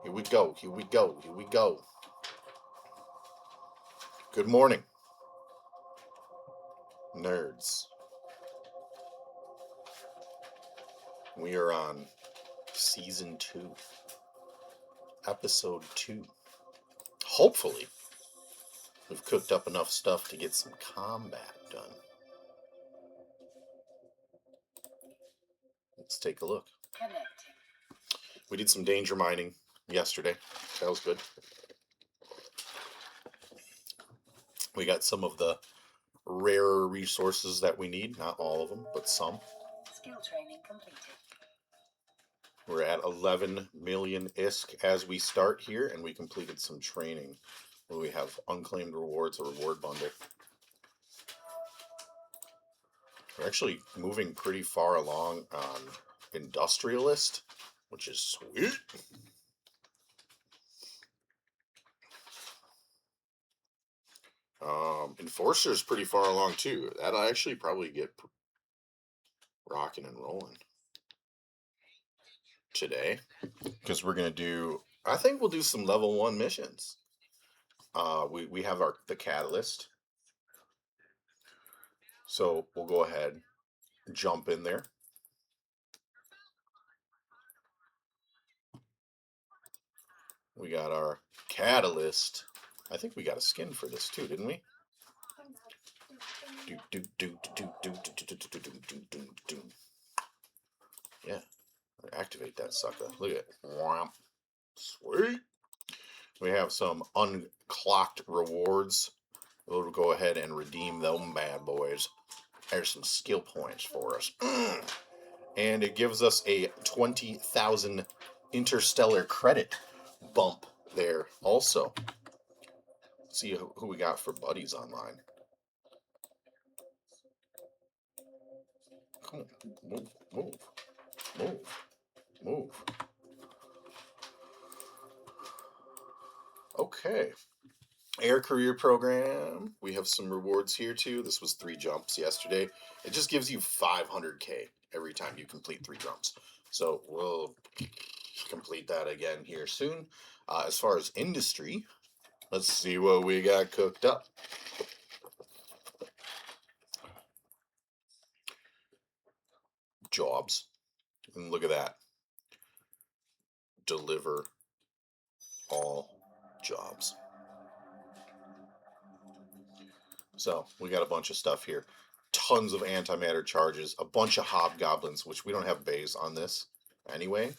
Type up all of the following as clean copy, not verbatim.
Here we go. Here we go. Here we go. Good morning, nerds. We are on season 2, episode 2. Hopefully, we've cooked up enough stuff to get some combat done. Let's take a look. We did some danger mining yesterday. That was good. We got some of the rarer resources that we need. Not all of them, but some. Skill training completed. We're at 11 million ISK as we start here, and we completed some training where we have unclaimed rewards, a reward bundle. We're actually moving pretty far along on Industrialist, which is sweet. Enforcer is pretty far along too. That'll actually probably get rocking and rolling today, because we're gonna do. I think we'll do some level 1 missions. We have the catalyst, so we'll go ahead, jump in there. We got our catalyst. I think we got a skin for this too, didn't we? Yeah. Activate that sucker. Look at it. Sweet. We have some unclocked rewards. We'll go ahead and redeem them bad boys. There's some skill points for us. And it gives us a 20,000 interstellar credit bump there also. Let's see who we got for buddies online. Come on, move. Okay. Air career program. We have some rewards here too. This was 3 jumps yesterday. It just gives you 500k every time you complete 3 jumps. So we'll complete that again here soon. As far as industry, let's see what we got cooked up. Jobs. And look at that. Deliver all jobs. So we got a bunch of stuff here. Tons of antimatter charges, a bunch of hobgoblins, which we don't have bays on this anyway.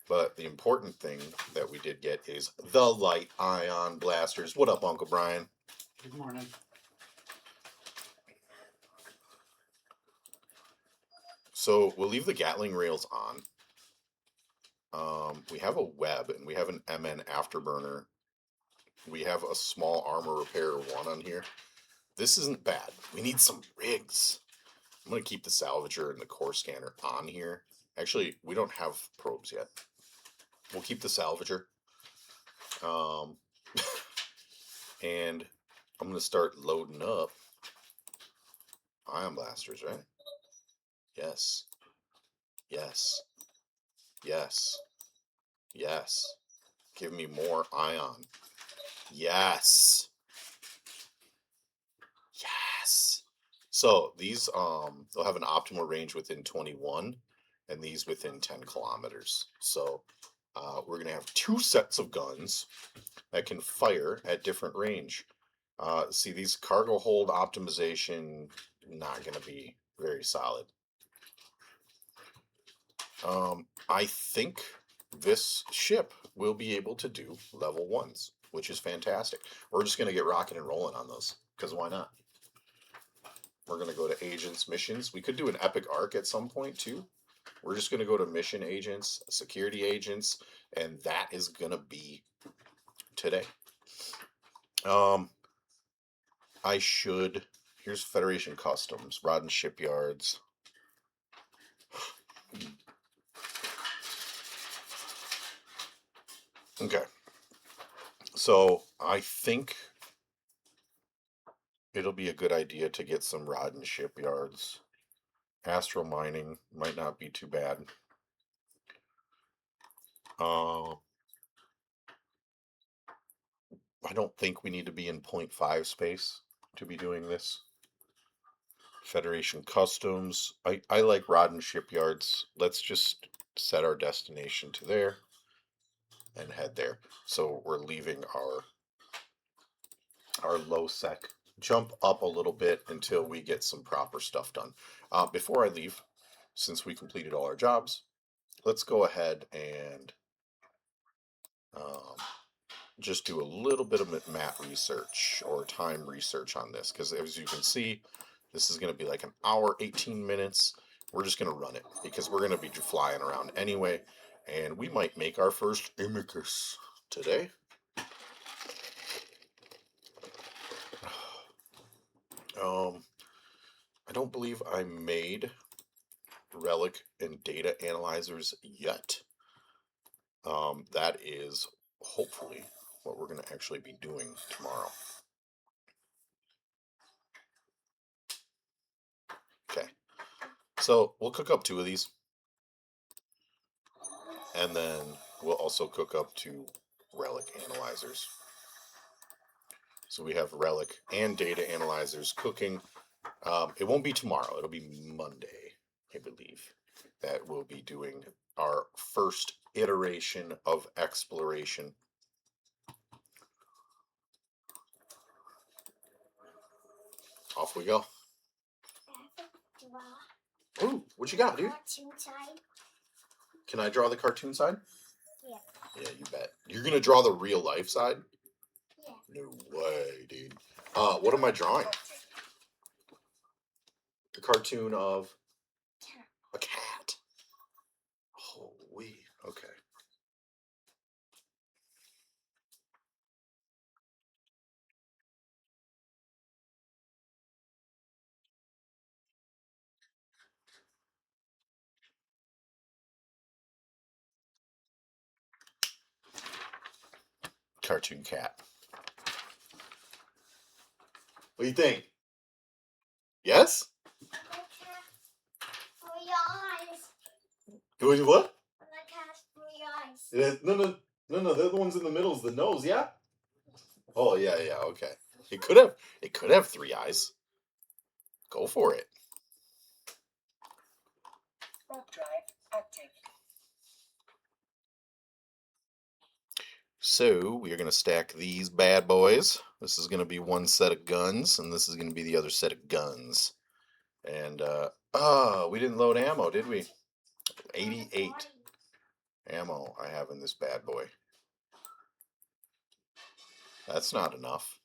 But the important thing that we did get is the light ion blasters. What up, Uncle Brian? Good morning. So we'll leave the Gatling rails on. We have a web and we have an MN afterburner. We have a small armor repair 1 on here. This isn't bad. We need some rigs. I'm going to keep the salvager and the core scanner on here. Actually, we don't have probes yet. We'll keep the salvager. And I'm going to start loading up ion blasters, right? Yes. Yes. Yes. Yes. Give me more ion. Yes. Yes. So these they'll have an optimal range within 21 and these within 10 kilometers. So we're going to have 2 sets of guns that can fire at different range. See, these cargo hold optimization, not going to be very solid. I think this ship will be able to do level 1s, which is fantastic. We're just going to get rocking and rolling on those, because why not? We're going to go to agents, missions. We could do an epic arc at some point too. We're just going to go to mission agents, security agents, and that is going to be today. Here's Federation Customs, Rodden Shipyards. Okay. So I think it'll be a good idea to get some Rodden Shipyards. Astro mining might not be too bad. I don't think we need to be in 0.5 space to be doing this. Federation Customs. I like Rodden Shipyards. Let's just set our destination to there and head there. So we're leaving our low sec. Jump up a little bit until we get some proper stuff done. Before I leave, since we completed all our jobs, let's go ahead and just do a little bit of map research or time research on this, because as you can see, this is going to be like an hour, 18 minutes. We're just going to run it because we're going to be flying around anyway, and we might make our first amicus today. I don't believe I made relic and data analyzers yet. That is hopefully what we're going to actually be doing tomorrow. Okay, so we'll cook up 2 of these, and then we'll also cook up 2 relic analyzers. So we have relic and data analyzers cooking. It won't be tomorrow, it'll be Monday, I believe, that we'll be doing our first iteration of exploration. Off we go. Ooh, what you got, dude? Can I draw the cartoon side? Yeah. Yeah, you bet. You're gonna draw the real life side? Yeah. No way, dude. What am I drawing? The cartoon of a cat. Holy, okay. Cartoon cat. What do you think? Yes? It was what? No, the other one's in the middle is the nose, yeah? Oh, yeah, okay. It could have 3 eyes. Go for it. Warp drive active. So we are going to stack these bad boys. This is going to be one set of guns, and this is going to be the other set of guns. And, we didn't load ammo, did we? 88 ammo I have in this bad boy. That's not enough.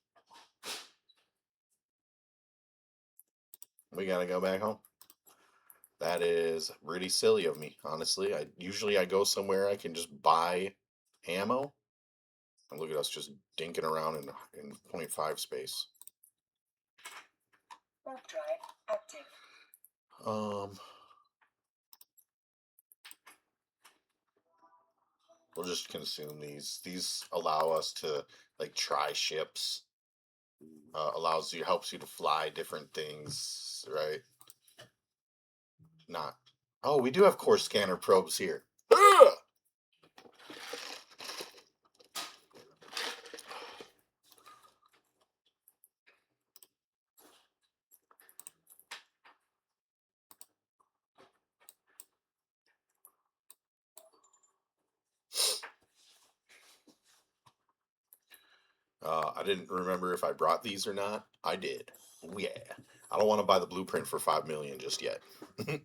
We gotta go back home. That is really silly of me, honestly. Usually I go somewhere I can just buy ammo. And look at us just dinking around in 0.5 space. Warp drive active. We'll just consume these. These allow us to like try ships. Helps you to fly different things, right? Not. Oh, we do have core scanner probes here. Ugh! I didn't remember if I brought these or not. I did. Oh, yeah. I don't want to buy the blueprint for 5 million just yet. We'll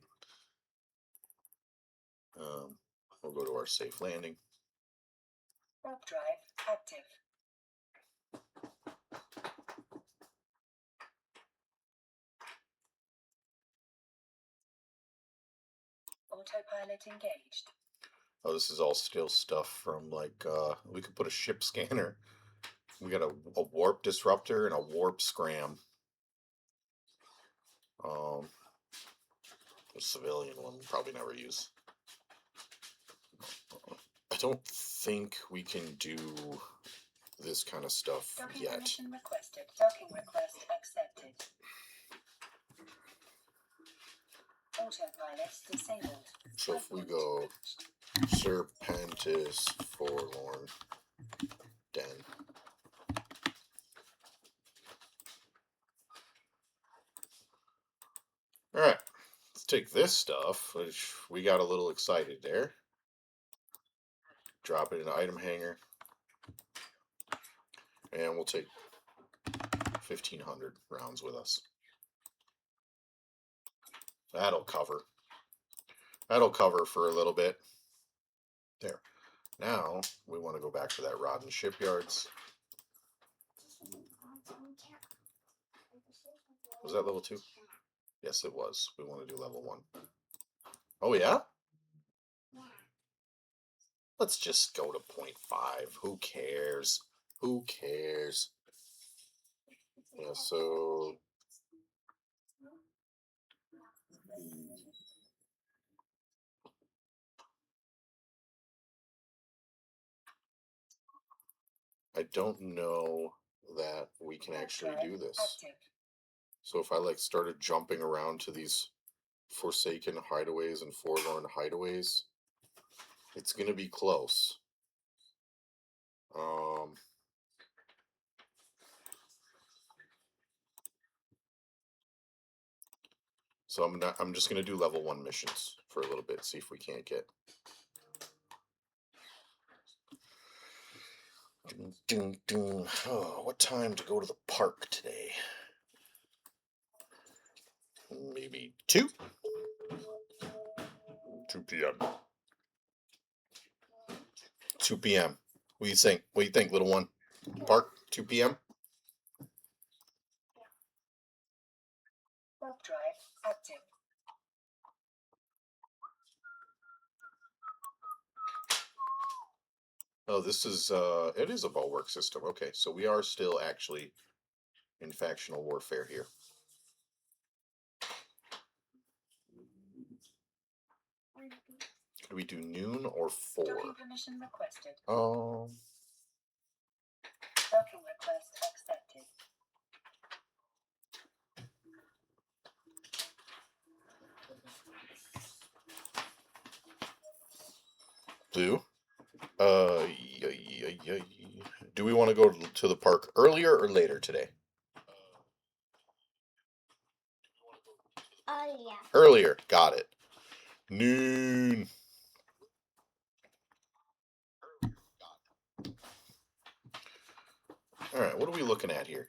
go to our safe landing. Warp drive active. Autopilot engaged. Oh, this is all still stuff from like, we could put a ship scanner. We got a warp disruptor and a warp scram. A civilian one we'll probably never use. I don't think we can do this kind of stuff Docking yet. permission requested. Docking request accepted. Autopilot disabled. So if we go Serpentis Forlorn Den. take this stuff, which we got a little excited there. Drop it in an item hanger. And we'll take 1,500 rounds with us. That'll cover. That'll cover for a little bit. There. Now, we want to go back to that rod and shipyards. Was that level 2? Yes, it was. We want to do level 1. Oh, yeah? Let's just go to 0.5. Who cares? Who cares? Yeah, so... I don't know that we can actually do this. So if I like started jumping around to these forsaken hideaways and forlorn hideaways, it's gonna be close. So I'm just gonna do level 1 missions for a little bit, see if we can't get. Oh, what time to go to the park today? Maybe 2? 2 p.m. 2 p.m. What do you think? What do you think, little one? Park, 2 p.m. Warp drive active. Oh, this is it is a bulwark system. Okay, so we are still actually in factional warfare here. Could we do noon or 4? Docking permission requested. Um, Docking request accepted. Blue. Do we want to go to the park earlier or later today? Oh, yeah. Earlier. Got it. Noon. All right, what are we looking at here?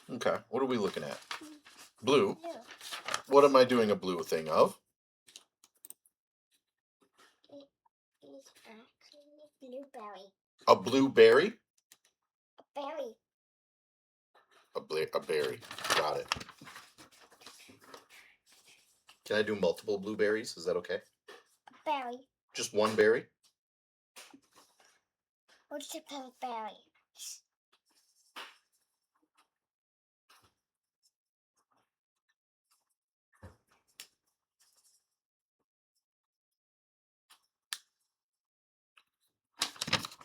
Okay, what are we looking at? Blue. Blue. What am I doing a blue thing of? It's actually blueberry. A blueberry? A berry. A berry. Got it. Can I do multiple blueberries? Is that okay? A berry. Just one berry? What's the berry?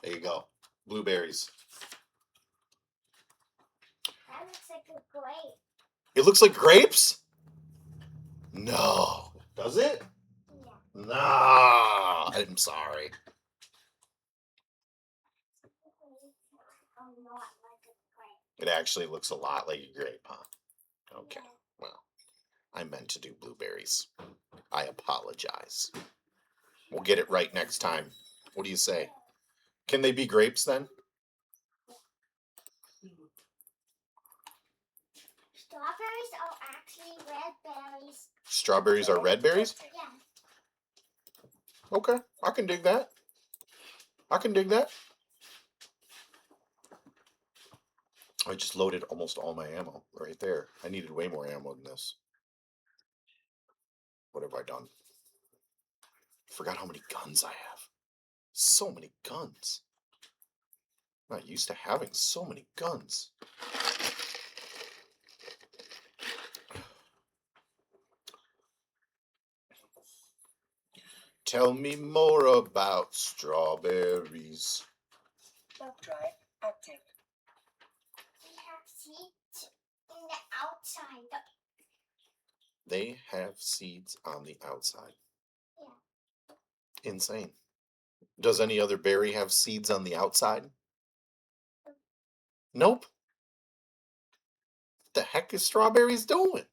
There you go. Blueberries. That looks like a grape. It looks like grapes? No. Does it? Yeah. Nah. I'm sorry. A lot like a grape. It actually looks a lot like a grape, huh? Okay. Yeah. Well, I meant to do blueberries. I apologize. We'll get it right next time. What do you say? Can they be grapes then? Strawberries are actually red berries. Strawberries are red berries? Yeah. Okay, I can dig that. I can dig that. I just loaded almost all my ammo right there. I needed way more ammo than this. What have I done? Forgot how many guns I have. So many guns. I'm not used to having so many guns. Tell me more about strawberries. Warp drive active. We have seeds in the outside. They have seeds on the outside. Yeah. Insane. Does any other berry have seeds on the outside? Nope. What the heck is strawberries doing?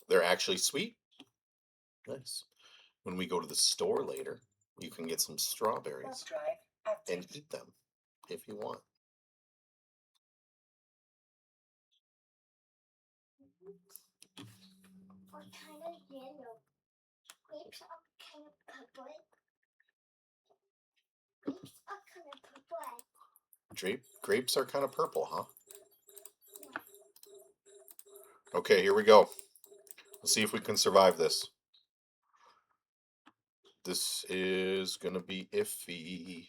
They're actually sweet. Nice. When we go to the store later, you can get some Warp strawberries drive active. and eat them if you want. Or kind of yellow. Grapes are kind of purple. Grapes are kind of purple. Grapes are kind of purple, huh? Okay, here we go. Let's see if we can survive this. This is gonna be iffy.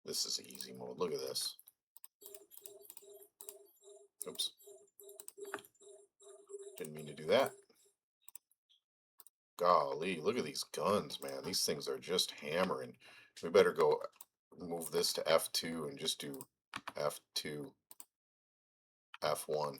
This is easy mode. Look at this. Oops. Didn't mean to do that. Golly, look at these guns, man. These things are just hammering. We better go move this to F2 and just do F2, F1.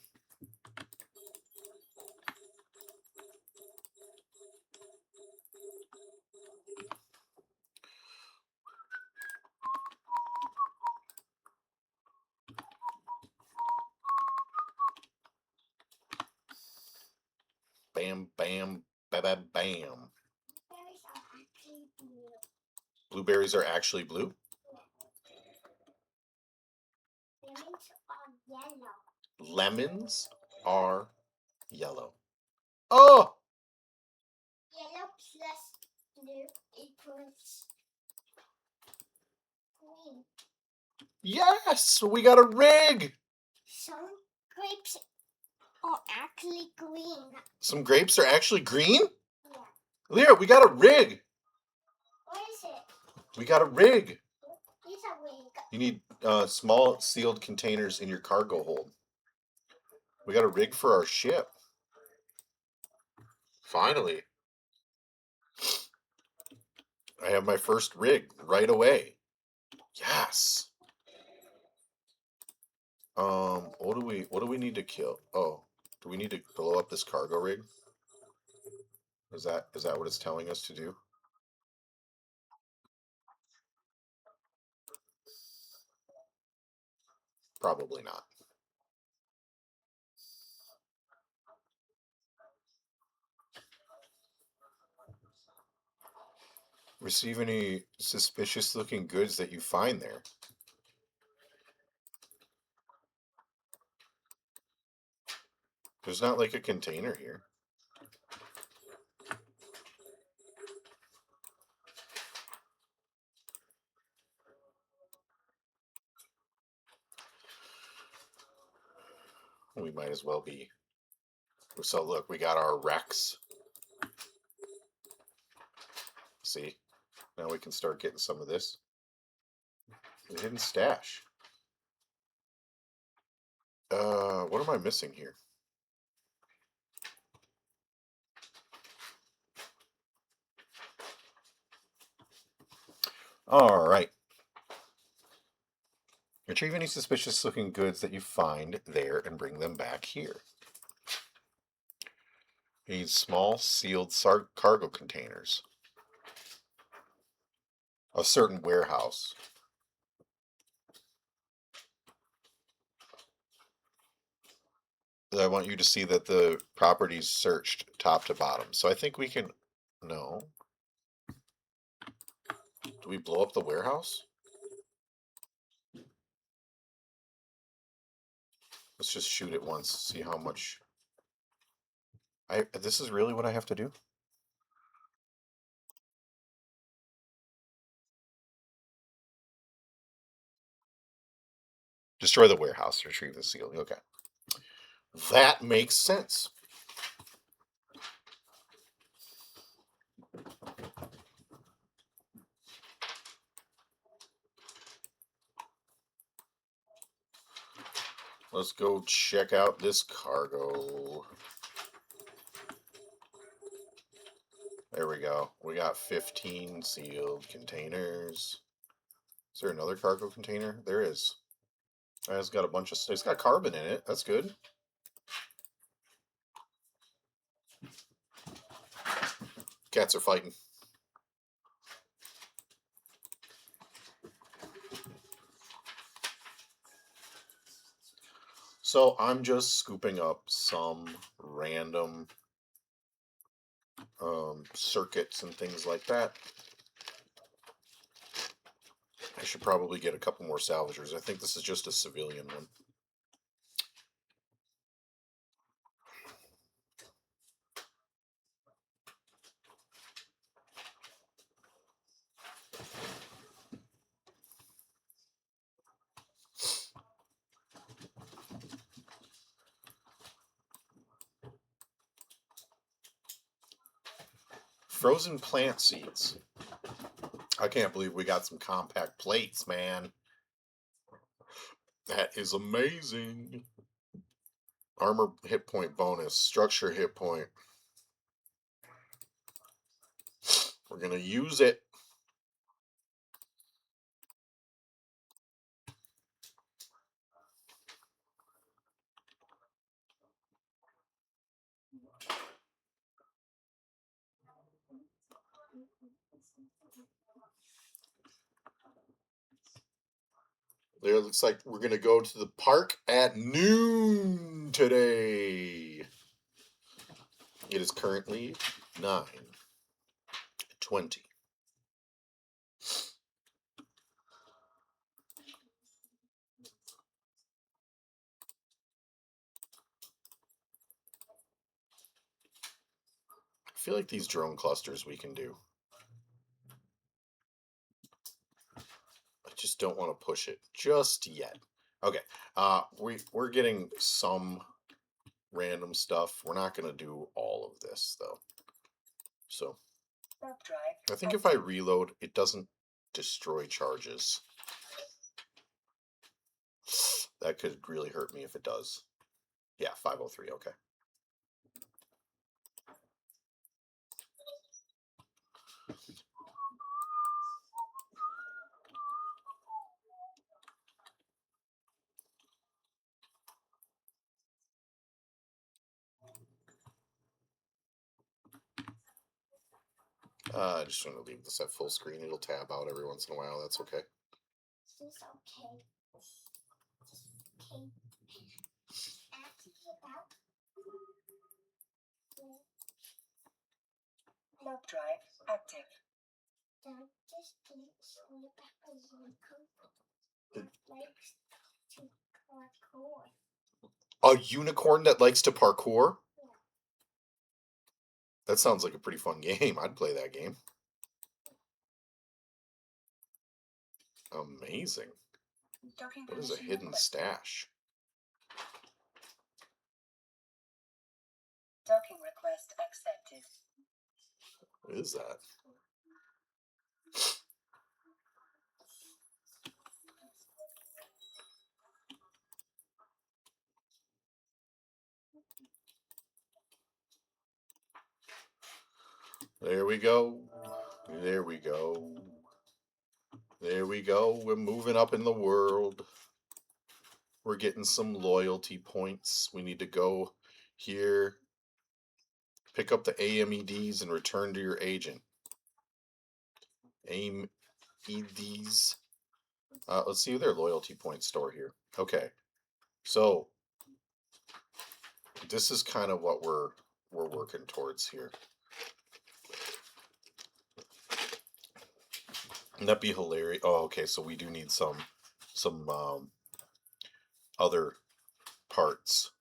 Bam, bam, ba ba bam. Berries are actually blue. Blueberries are actually blue? Lemons are yellow. Lemons are yellow. Oh! Yellow plus blue equals green. Yes! We got a rig! Some grapes are actually green. Some grapes are actually green? Yeah. Leah, we got a rig! What is it? We got a rig! It's a wing. You need small sealed containers in your cargo hold. We got a rig for our ship. Finally. I have my first rig right away. Yes. What do we need to kill? Oh, do we need to blow up this cargo rig? Is that what it's telling us to do? Probably not. Receive any suspicious looking goods that you find there. There's not like a container here. We might as well be. So look, we got our Rex. See? Now we can start getting some of this. The hidden stash. What am I missing here? All right. Retrieve any suspicious looking goods that you find there and bring them back here. You need small sealed cargo containers. A certain warehouse. I want you to see that the property's searched top to bottom. So I think we can. No. Do we blow up the warehouse? Let's just shoot it once, see how much. This is really what I have to do? Destroy the warehouse, retrieve the seal. Okay. That makes sense. Let's go check out this cargo. There we go. We got 15 sealed containers. Is there another cargo container? There is. It's got a bunch of. It's got carbon in it. That's good. Cats are fighting. So I'm just scooping up some random circuits and things like that. I should probably get a couple more salvagers. I think this is just a civilian one. Frozen plant seeds. I can't believe we got some compact plates, man. That is amazing. Armor hit point bonus. Structure hit point. We're going to use it. There, it looks like we're going to go to the park at noon today. It is currently 9:20. I feel like these drone clusters we can do. I just don't want to push it just yet. Okay, we're getting some random stuff. We're not going to do all of this though. So Warp drive. I think if I reload, it doesn't destroy charges. That could really hurt me if it does. Yeah, 503, okay. I just want to leave this at full screen. It'll tab out every once in a while. That's okay. This is okay. Okay. Activate that. Warp drive active. Don't just sleep back as you come. Likes to parkour. A unicorn that likes to parkour? Yeah. That sounds like a pretty fun game. I'd play that game. Amazing. Docking What is a permission hidden requested. stash? Docking request accepted. What is that? There we go. There we go. There we go. We're moving up in the world. We're getting some loyalty points. We need to go here, pick up the AMEDs, and return to your agent. AMEDs. Let's see their loyalty point store here. Okay. So this is kind of what we're working towards here. Wouldn't that be hilarious? Oh, okay. So we do need some other parts.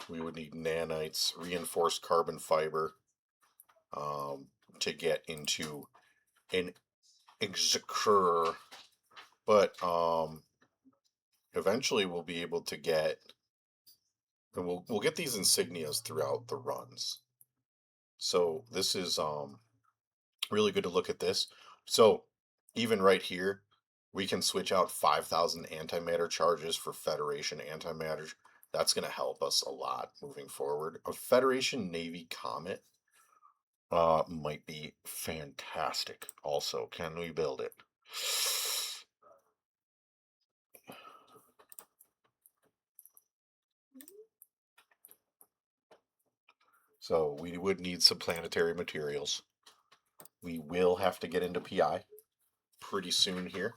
We would need nanites, reinforced carbon fiber, to get into an execur. But eventually we'll be able to get, and we'll get these insignias throughout the runs. So this is really good to look at this. So even right here, we can switch out 5,000 antimatter charges for Federation antimatter. That's going to help us a lot moving forward. A Federation Navy Comet might be fantastic. Also, can we build it? So we would need some planetary materials. We will have to get into PI pretty soon here.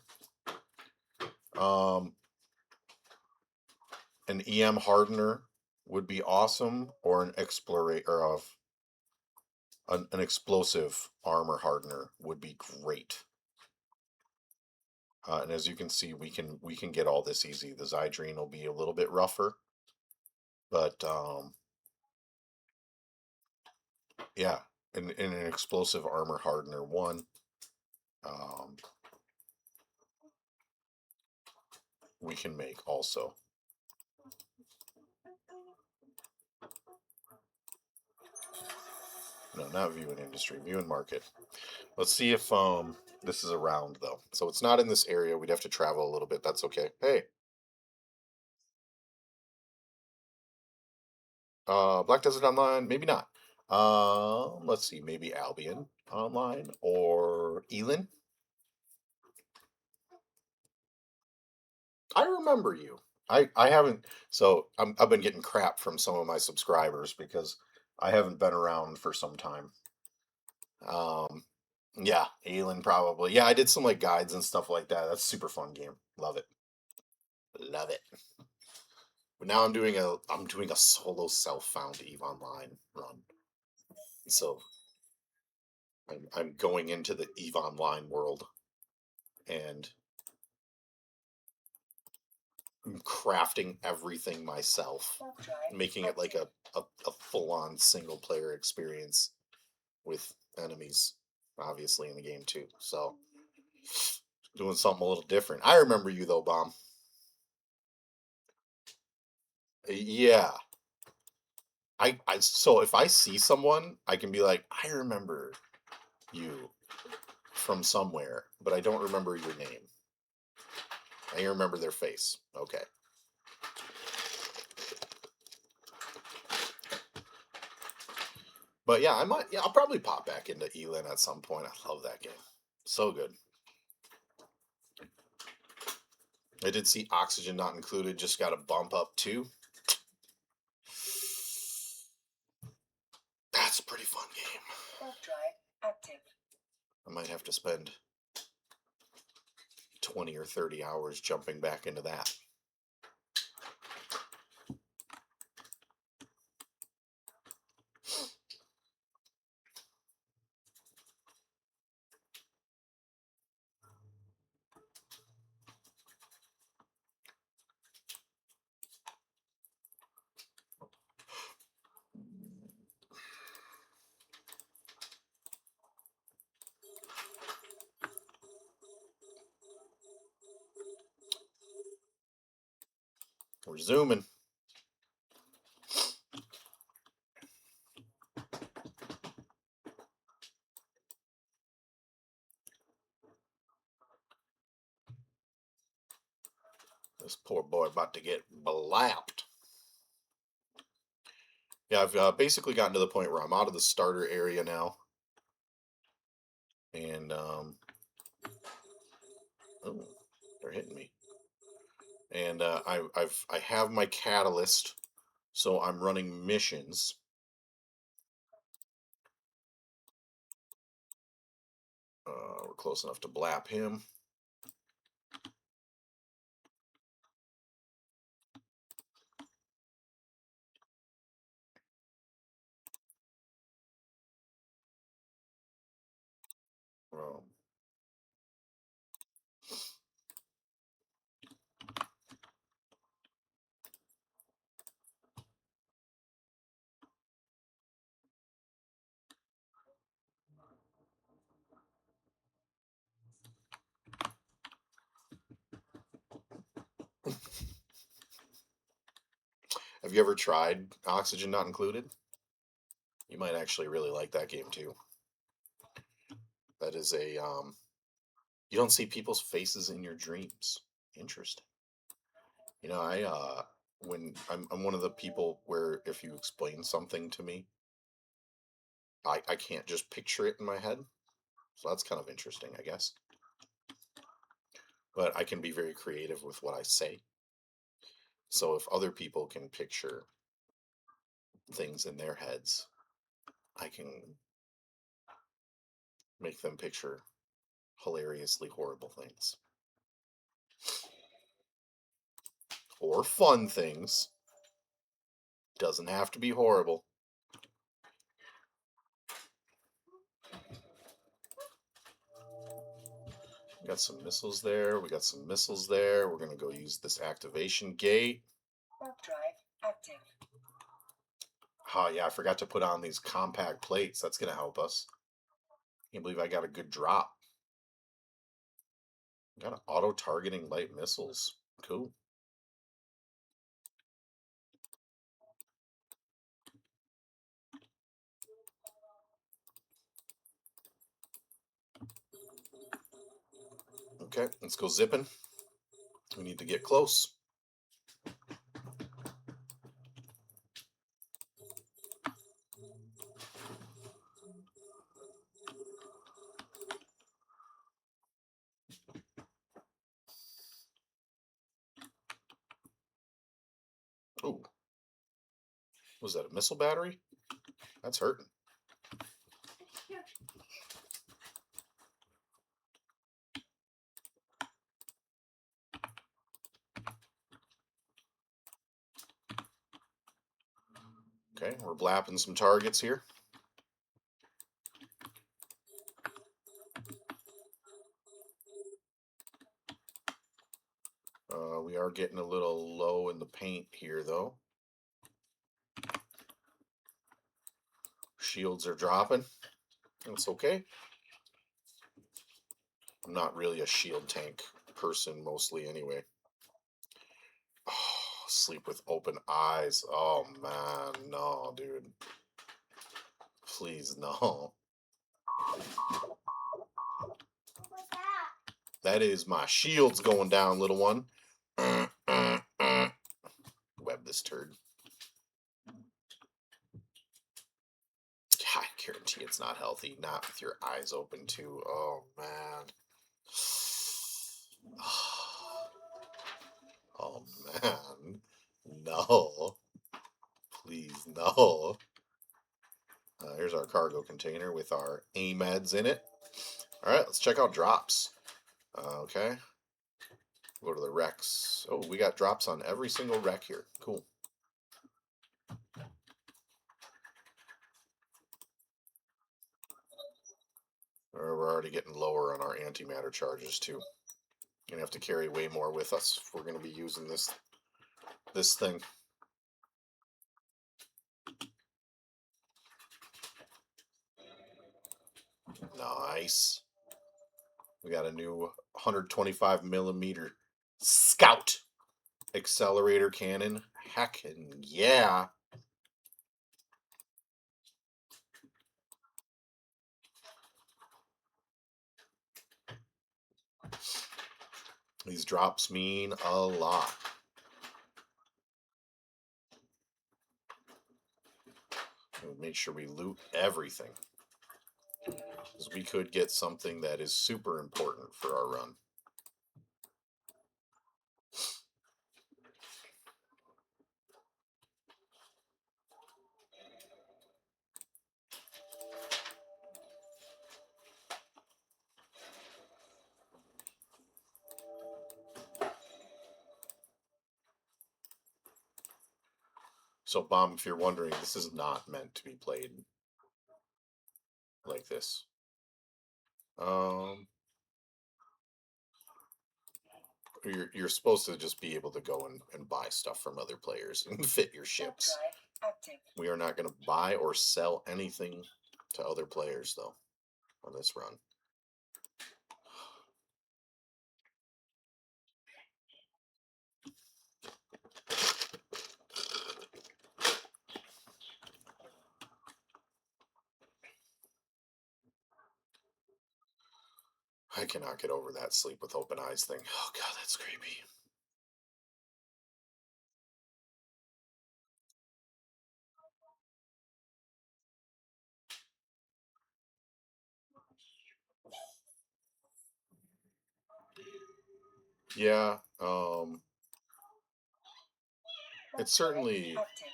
an EM hardener would be awesome, or an explorator of an explosive armor hardener would be great. And as you can see, we can get all this easy. The Zydrine will be a little bit rougher, but yeah, in an explosive armor hardener one, we can make also. No, not view and industry, view and market. Let's see if this is around though. So it's not in this area. We'd have to travel a little bit. That's okay. Hey. Black Desert Online, maybe not. Let's see, maybe Albion Online or Elin. I remember you. I haven't. So I've been getting crap from some of my subscribers because I haven't been around for some time. Um, yeah, Elin probably. Yeah, I did some like guides and stuff like that. That's a super fun game. Love it. Love it. But now I'm doing a solo self-found Eve Online run. So I'm going into the Eve Online world and I'm crafting everything myself, Warp drive making it like active. a full-on single player experience with enemies, obviously, in the game too. So doing something a little different. I remember you though, Bomb. Yeah. So if I see someone, I can be like, I remember you from somewhere, but I don't remember your name. I remember their face. Okay. But yeah, I might. Yeah, I'll probably pop back into Elin at some point. I love that game. So good. I did see Oxygen Not Included. Just got a bump up too. That's a pretty fun game. Warp drive active. I might have to spend 20 or 30 hours jumping back into that. We're zooming. This poor boy about to get blapped. Yeah, I've basically gotten to the point where I'm out of the starter area now. And, oh, they're hitting me. And I have my catalyst, so I'm running missions. We're close enough to blap him. Um, have you ever tried Oxygen Not Included? You might actually really like that game too. That is a you don't see people's faces in your dreams. Interesting. You know, when I'm one of the people where if you explain something to me, I can't just picture it in my head. So that's kind of interesting, I guess. But I can be very creative with what I say. So if other people can picture things in their heads, I can make them picture hilariously horrible things. or fun things. Doesn't have to be horrible. We got some missiles there. We got some missiles there. We're going to go use this activation gate. Warp drive active. Oh, yeah, I forgot to put on these compact plates. That's going to help us. Can't believe I got a good drop. Got auto-targeting light missiles. Cool. Okay, let's go zipping. We need to get close. Ooh. Was that a missile battery? That's hurting. Okay, we're blapping some targets here. We are getting a little low in the paint here, though. Shields are dropping. That's okay. I'm not really a shield tank person, mostly anyway. Oh, sleep with open eyes. Oh, man. No, dude. Please, no. What was that? That is my shields going down, little one. Web this turd. I guarantee it's not healthy. Not with your eyes open, too. Oh, man. Oh, man. No. Please, no. Here's our cargo container with our AMEDs in it. All right, let's check out drops. Okay. Go to the wrecks. Oh, we got drops on every single wreck here. Cool. We're already getting lower on our antimatter charges too. Gonna have to carry way more with us if we're gonna be using this thing. Nice. We got a new 125 millimeter Scout accelerator cannon. Heckin' yeah. These drops mean a lot. We'll make sure we loot everything, because we could get something that is super important for our run. So, Bomb, if you're wondering, this is not meant to be played like this. You're supposed to just be able to go and buy stuff from other players and fit your Warp ships. drive active. We We are not going to buy or sell anything to other players, though, on this run. I cannot get over that sleep with open eyes thing. Oh, God, that's creepy. Yeah, it certainly active.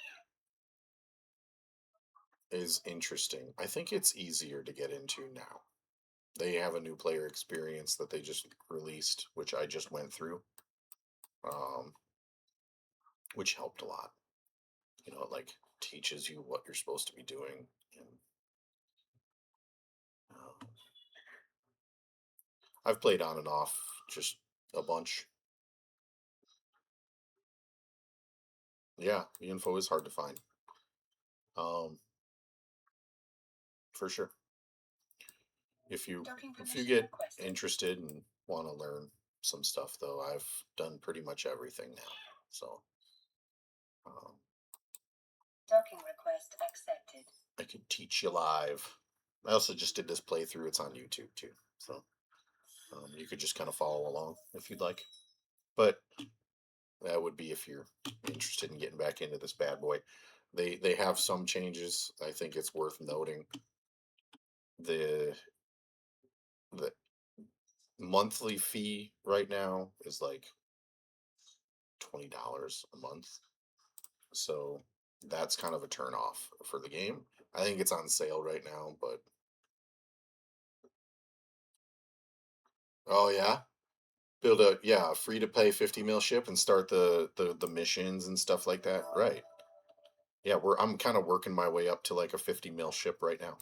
is interesting. I think it's easier to get into now. They have a new player experience that they just released, which I just went through. which helped a lot. You know, it like teaches you what you're supposed to be doing. And uh, I've played on and off just a bunch. Yeah, the info is hard to find. Um, for sure. If you Docking if you permission get requested. interested and want to learn some stuff, though, I've done pretty much everything now. So um, Docking request accepted. I could teach you live. I also just did this playthrough. It's on YouTube too, so you could just kind of follow along if you'd like. But that would be if you're interested in getting back into this bad boy. They have some changes. I think it's worth noting. The the monthly fee right now is like $20 a month. So that's kind of a turn off for the game. I think it's on sale right now, but oh yeah, build a free to play 50 mil ship and start the missions and stuff like that. Right. Yeah, I'm kind of working my way up to like a 50 mil ship right now.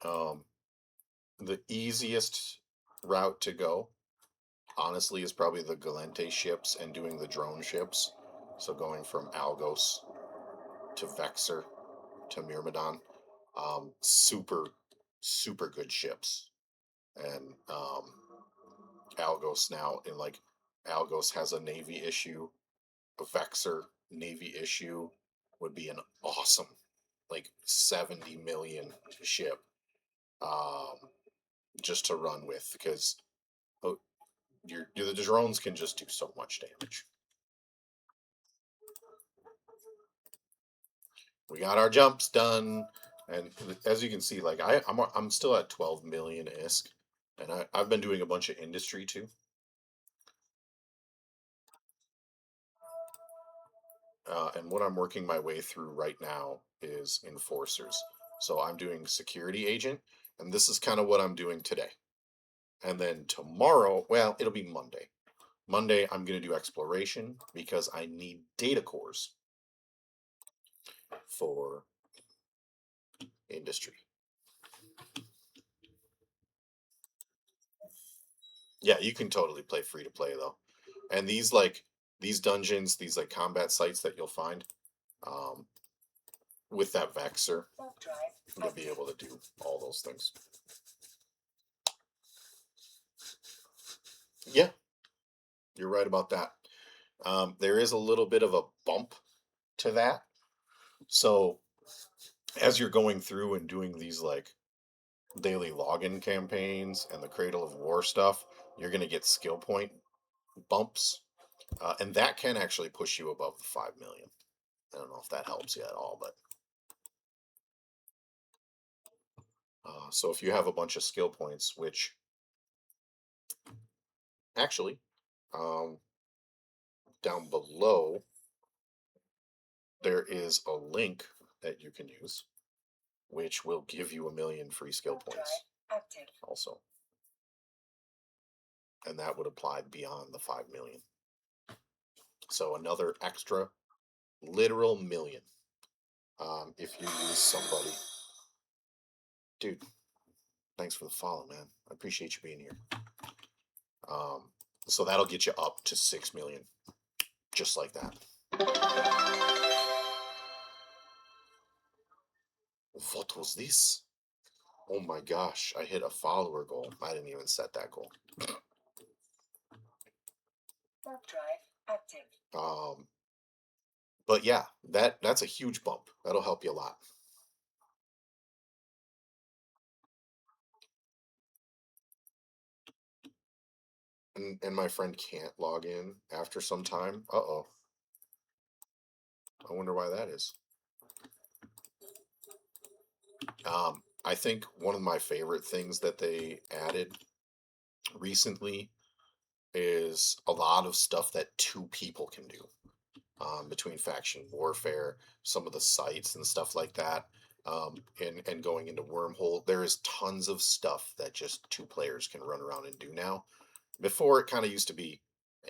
Um, the easiest route to go, honestly, is probably the Galente ships and doing the drone ships. So going from Algos to Vexor to Myrmidon, super, super good ships. And Algos now, and like Algos has a Navy issue, a Vexor Navy issue would be an awesome, like 70 million ship, um, just to run with because oh, the drones can just do so much damage. We got our jumps done, and as you can see, like I'm still at 12 million ISK, and I've been doing a bunch of industry too. And what I'm working my way through right now is enforcers. So I'm doing security agent, and this is kind of what I'm doing today. And then tomorrow, well, it'll be Monday. Monday, I'm going to do exploration because I need data cores for industry. Yeah, you can totally play free to play though. And these dungeons, these like combat sites that you'll find, um, with that Vexor, Warp drive you'll be active. able to do all those things. Yeah, you're right about that. There is a little bit of a bump to that. So as you're going through and doing these like daily login campaigns and the Cradle of War stuff, you're going to get skill point bumps, and that can actually push you above the 5 million. I don't know if that helps you at all, but so if you have a bunch of skill points, which actually, um, down below there is a link that you can use, which will give you 1 million free skill Warp drive points active. also, and that would apply beyond the 5 million. So another extra literal million, if you use somebody. Dude, thanks for the follow, man. I appreciate you being here. Um, so that'll get you up to 6 million, just like that. What was this? Oh my gosh, I hit a follower goal. I didn't even set that goal. Warp drive active. But yeah, that's a huge bump. That'll help you a lot. And my friend can't log in after some time. Uh-oh. I wonder why that is. I think one of my favorite things that they added recently is a lot of stuff that two people can do, between faction warfare, some of the sites and stuff like that, and going into wormhole. There is tons of stuff that just two players can run around and do now, Before it kind of used to be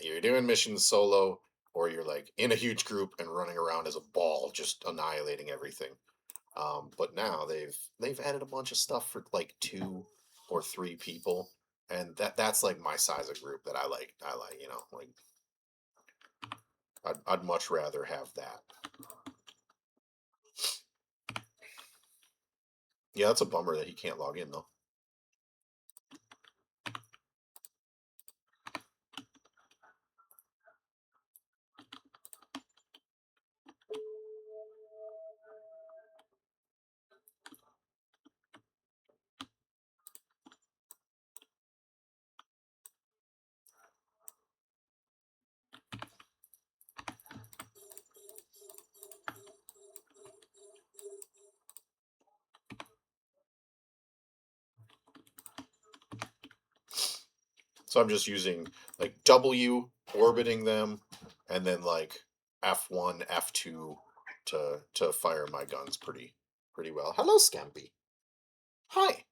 you're doing missions solo or you're like in a huge group and running around as a ball just annihilating everything. But now they've added a bunch of stuff for like 2 or 3 people, and that's like my size of group that I like. I like, like I'd much rather have that. Yeah, that's a bummer that he can't log in though. So I'm just using like W orbiting them, and then like F1, F2 to fire my guns pretty well. Hello, Scampy. Hi.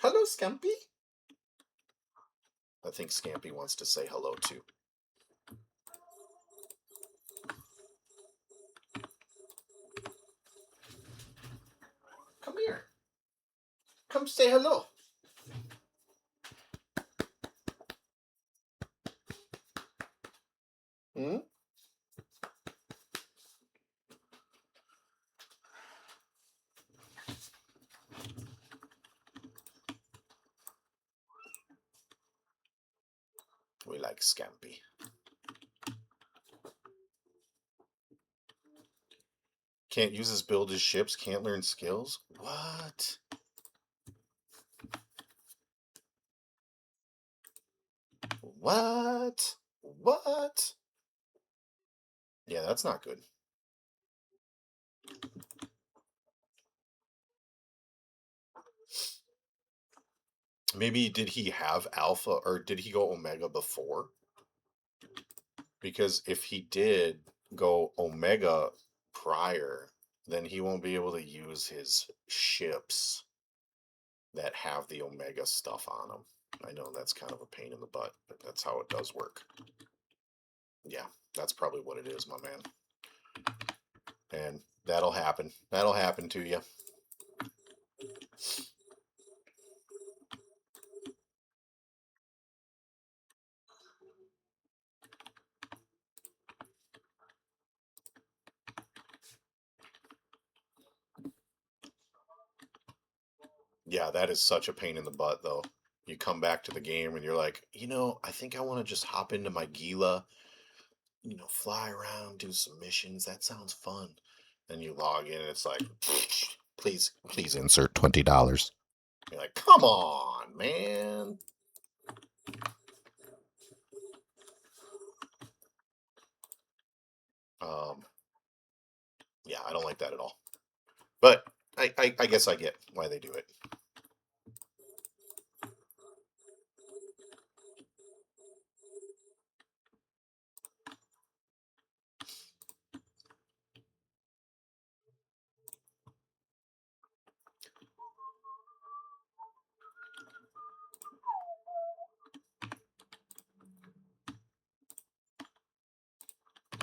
Hello, Scampy. I think Scampy wants to say hello too. Come here. Come say hello. Hmm? We like Scampy. Can't use his build his ships, can't learn skills? What? What? What? Yeah, that's not good. Maybe did he have alpha or did he go omega before? Because if he did go omega prior, then he won't be able to use his ships that have the omega stuff on them. I know that's kind of a pain in the butt, but that's how it does work. Yeah, that's probably what it is, my man. And that'll happen. That'll happen to you. Yeah, that is such a pain in the butt, though. You come back to the game and you're like, I think I want to just hop into my Gila, fly around, do some missions. That sounds fun. Then you log in and it's like, please insert $20. You're like, come on, man. Um, yeah, I don't like that at all. But I guess I get why they do it.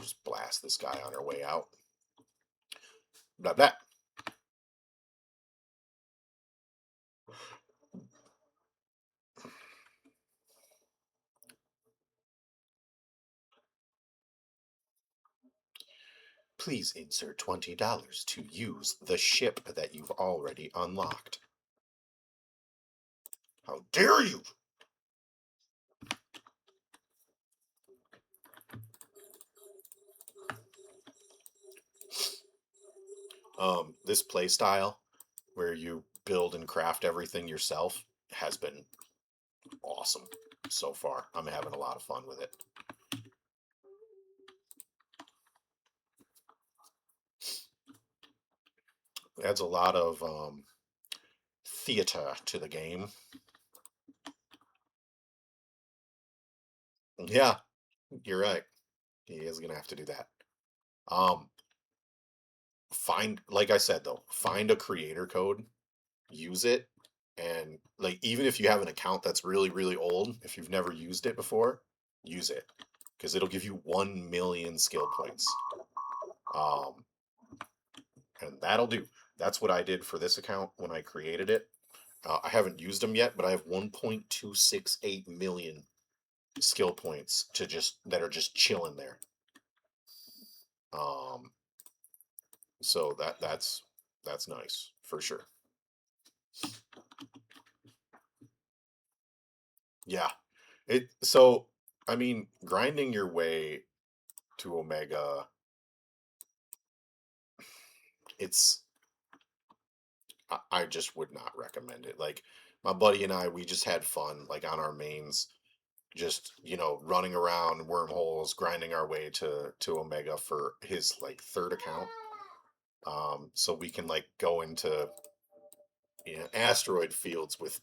Just blast this guy on our way out. Blah, blah. Please insert $20 to use the ship that you've already unlocked. How dare you! This play style where you build and craft everything yourself has been awesome so far. I'm having a lot of fun with it. Adds a lot of theater to the game. Yeah, you're right. He is gonna have to do that. Um, like I said though, find a creator code, use it, and like even if you have an account that's really, really old, if you've never used it before, use it. Because it'll give you 1,000,000 skill points. And that'll do. That's what I did for this account when I created it. I haven't used them yet, but I have 1.268 million skill points that are just chilling there. So that's nice for sure. Yeah. So I mean, grinding your way to Omega, it's I just would not recommend it. Like my buddy and I, we just had fun, like on our mains, just running around wormholes, grinding our way to Omega for his like third account. So we can like go into asteroid fields with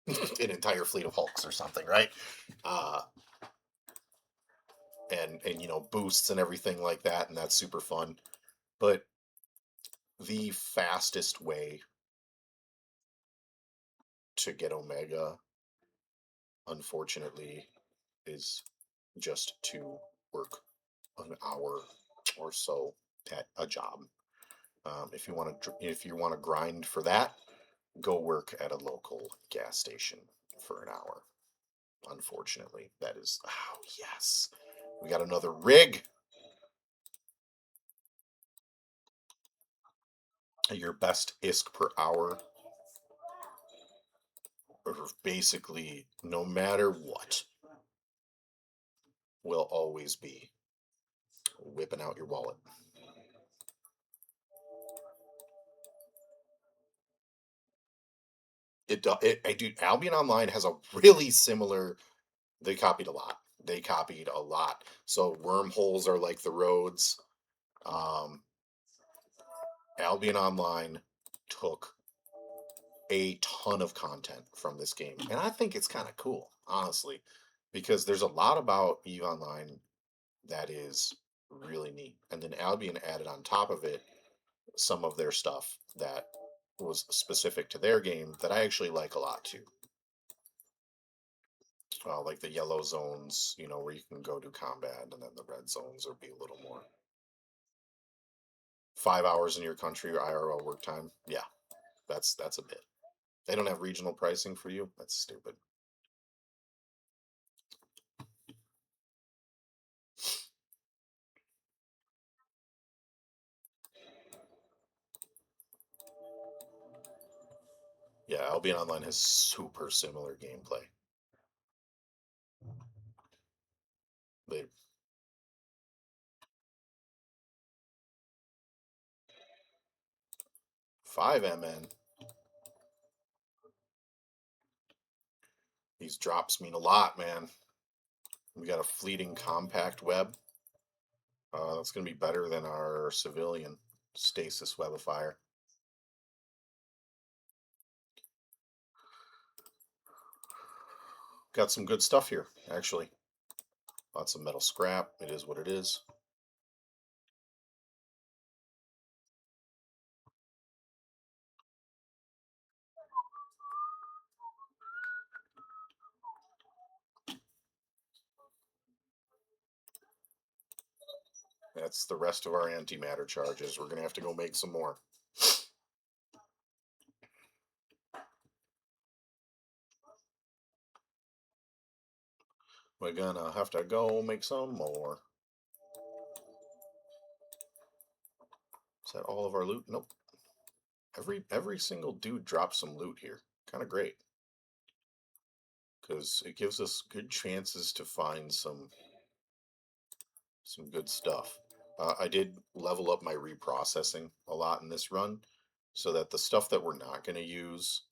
an entire fleet of Hulks or something, right? Uh, and boosts and everything like that, and that's super fun. But the fastest way to get Omega, unfortunately, is just to work an hour or so at a job. If you want to grind for that, go work at a local gas station for an hour. Unfortunately, that is. Oh yes, we got another rig. Your best ISK per hour, or basically no matter what, will always be whipping out your wallet. Dude, Albion Online has a really similar. They copied a lot. They copied a lot. So wormholes are like the roads. Um, Albion Online took a ton of content from this game, and I think it's kind of cool, honestly, because there's a lot about EVE Online that is really neat. And then Albion added on top of it some of their stuff that was specific to their game that I actually like a lot too. Like the yellow zones, where you can go do combat, and then the red zones will be a little more 5 hours in your country or IRL work time. Yeah, that's a bit. They don't have regional pricing for you. That's stupid. Yeah, Albion Online has super similar gameplay. They 5 MN. These drops mean a lot, man. We got a fleeting compact web. That's going to be better than our civilian stasis webifier. Got some good stuff here, actually. Lots of metal scrap. It is what it is. That's the rest of our antimatter charges. We're going to have to go make some more. We're going to have to go make some more. Is that all of our loot? Nope. Every single dude drops some loot here. Kind of great. Because it gives us good chances to find some good stuff. I did level up my reprocessing a lot in this run, so that the stuff that we're not going to use,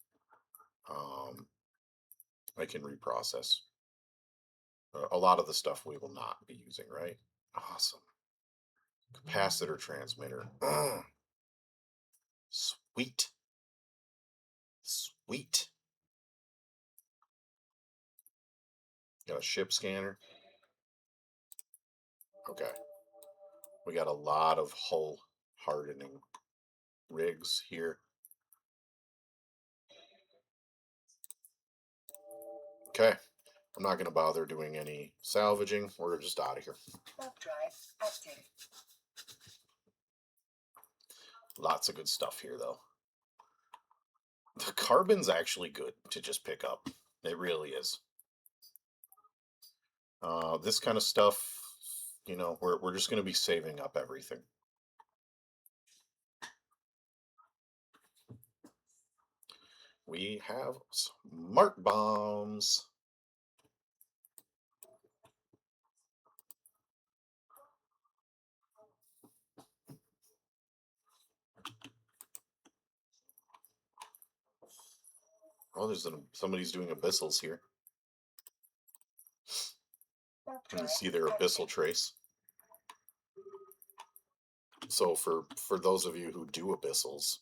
I can reprocess. A lot of the stuff we will not be using, right? Awesome. Capacitor transmitter. Sweet. Sweet. Got a ship scanner. Okay. We got a lot of hull hardening rigs here. Okay, I'm not going to bother doing any salvaging. We're just out of here. Warp drive active. Lots of good stuff here, though. The carbon's actually good to just pick up. It really is. This kind of stuff, you know, we're just going to be saving up everything. We have smart bombs. Oh, somebody's doing abyssals here. Warp You drive see their abyssal active. trace. So for those of you who do abyssals,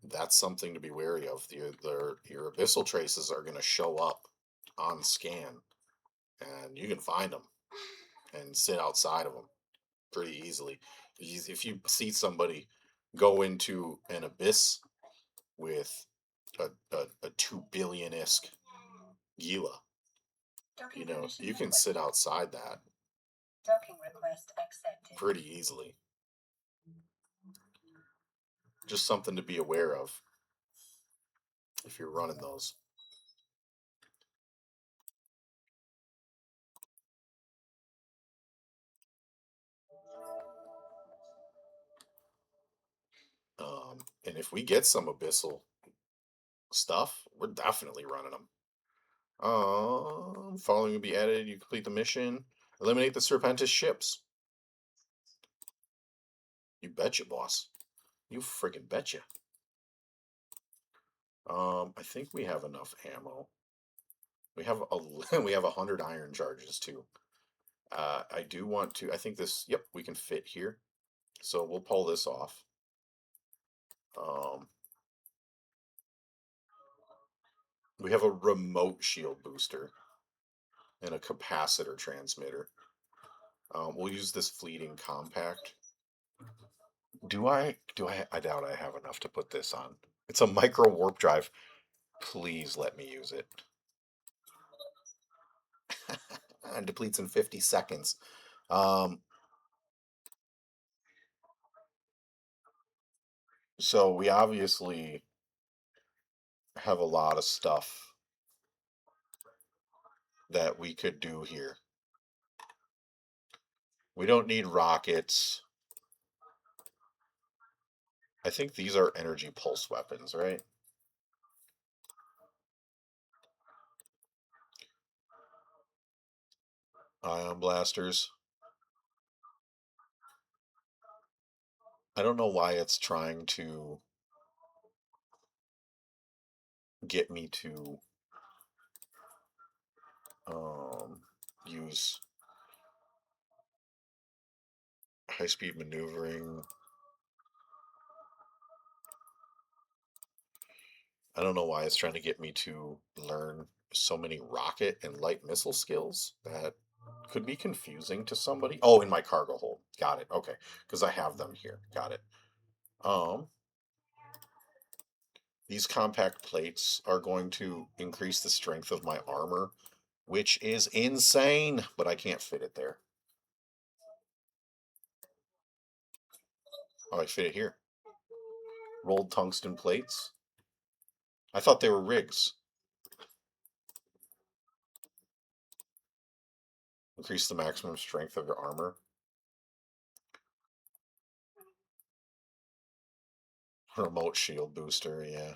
that's something to be wary of. Your abyssal traces are going to show up on scan, and you can find them and sit outside of them pretty easily. If you see somebody go into an abyss with a 2 billion isk gila, Docking you know, permission you can requested. sit outside that Docking request accepted. pretty easily. Just something to be aware of if you're running those. And if we get some abyssal stuff, we're definitely running them. Following will be added. You complete the mission. Eliminate the Serpentis ships. You betcha, boss. You friggin' betcha. I think we have enough ammo. We have we have 100 iron charges too. I do want to. I think this. Yep, we can fit here. So we'll pull this off. We have a remote shield booster and a capacitor transmitter. We'll use this fleeting compact. Do I? I doubt I have enough to put this on. It's a micro warp drive. Please let me use it. And depletes in 50 seconds. So we obviously have a lot of stuff that we could do here. We don't need rockets. I think these are energy pulse weapons, right? Ion blasters. I don't know why it's trying to get me to use high-speed maneuvering. I don't know why it's trying to get me to learn so many rocket and light missile skills. That could be confusing to somebody. Oh, in my cargo hold. Got it. Okay. Because I have them here. Got it. These compact plates are going to increase the strength of my armor, which is insane, but I can't fit it there. Oh, I fit it here. Rolled tungsten plates. I thought they were rigs. Increase the maximum strength of your armor. Remote shield booster, yeah.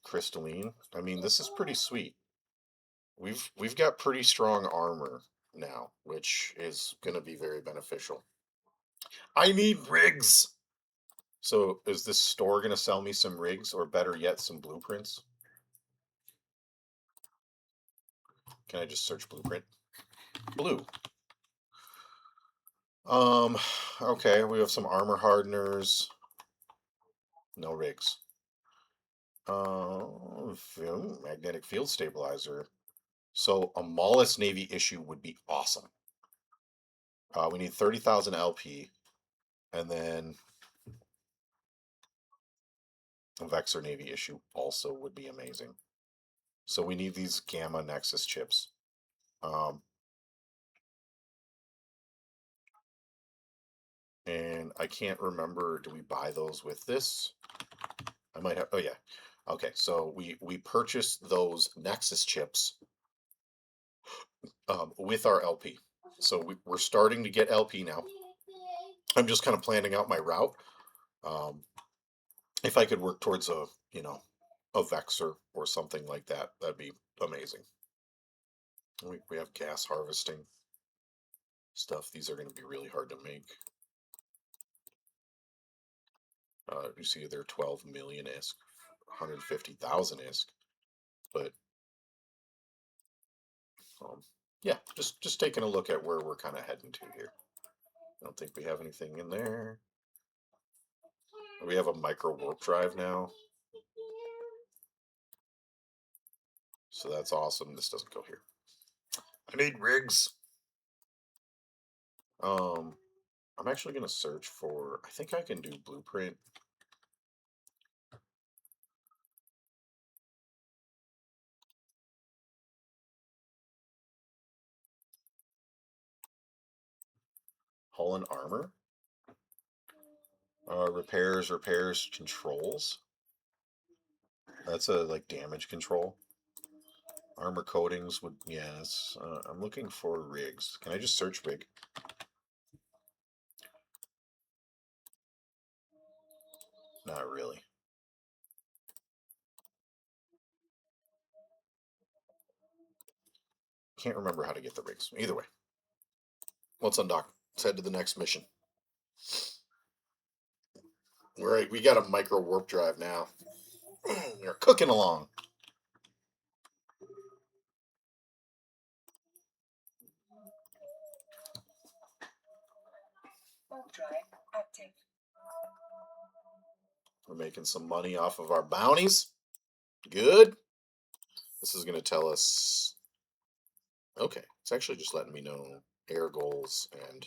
Crystalline. I mean, this is pretty sweet. We've got pretty strong armor now, which is going to be very beneficial. I need rigs. So is this store going to sell me some rigs, or better yet, some blueprints? Can I just search blueprint? Blue. Okay, we have some armor hardeners. No rigs. Magnetic field stabilizer. So a Mollusk Navy issue would be awesome. We need 30,000 LP, and then A Vexor Navy issue also would be amazing. So we need these Gamma Nexus chips. And I can't remember, do we buy those with this? I might have, oh yeah. Okay, so we purchased those Nexus chips with our LP. So we're starting to get LP now. I'm just kind of planning out my route. If I could work towards a, you know, a Vexor or something like that, that'd be amazing. We have gas harvesting stuff. These are going to be really hard to make. You see they're 12 million ISK, 150,000 ISK, but yeah, just taking a look at where we're kind of heading to here. I don't think we have anything in there. We have a micro warp drive now, so that's awesome. This doesn't go here. I need rigs. I'm actually gonna search for. I think I can do blueprint. Hull and armor. Repairs, controls. That's a like damage control. Armor coatings would, yes. I'm looking for rigs. Can I just search rig? Not really. Can't remember how to get the rigs. Either way. Let's undock. Let's head to the next mission. Right, we got a micro warp drive now. We're cooking along. Warp drive active. We're making some money off of our bounties. Good. This is going to tell us. Okay, it's actually just letting me know air goals and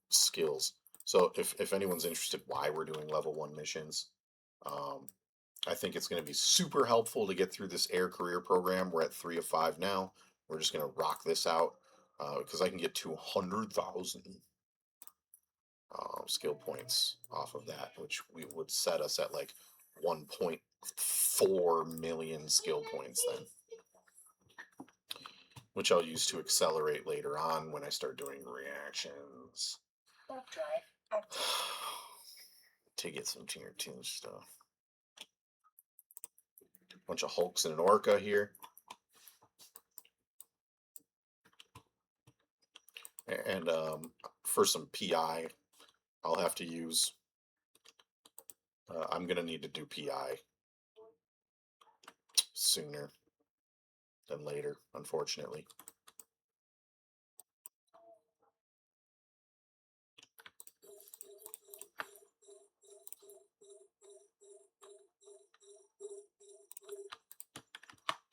skills. So if anyone's interested why we're doing level 1 missions, I think it's going to be super helpful to get through this air career program. We're at 3 of 5 now. We're just going to rock this out because I can get 200,000 skill points off of that, which would set us at like 1.4 million skill points then, which I'll use to accelerate later on when I start doing reactions. Warp drive active. To get some tier 2 stuff. Bunch of Hulks and an Orca here. And for some PI, I'll have to use. I'm going to need to do PI sooner than later, unfortunately.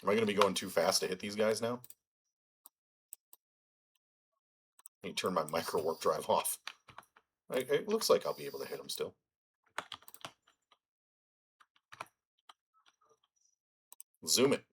Am I going to be going too fast to hit these guys now? Let me turn my micro warp drive off. It looks like I'll be able to hit them still. Zoom it.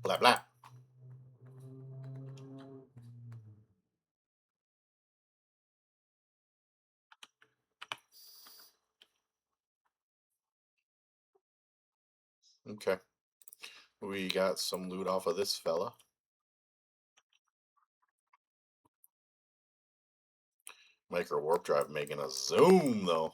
Blah, blah. Okay. We got some loot off of this fella. Micro warp drive making a zoom though.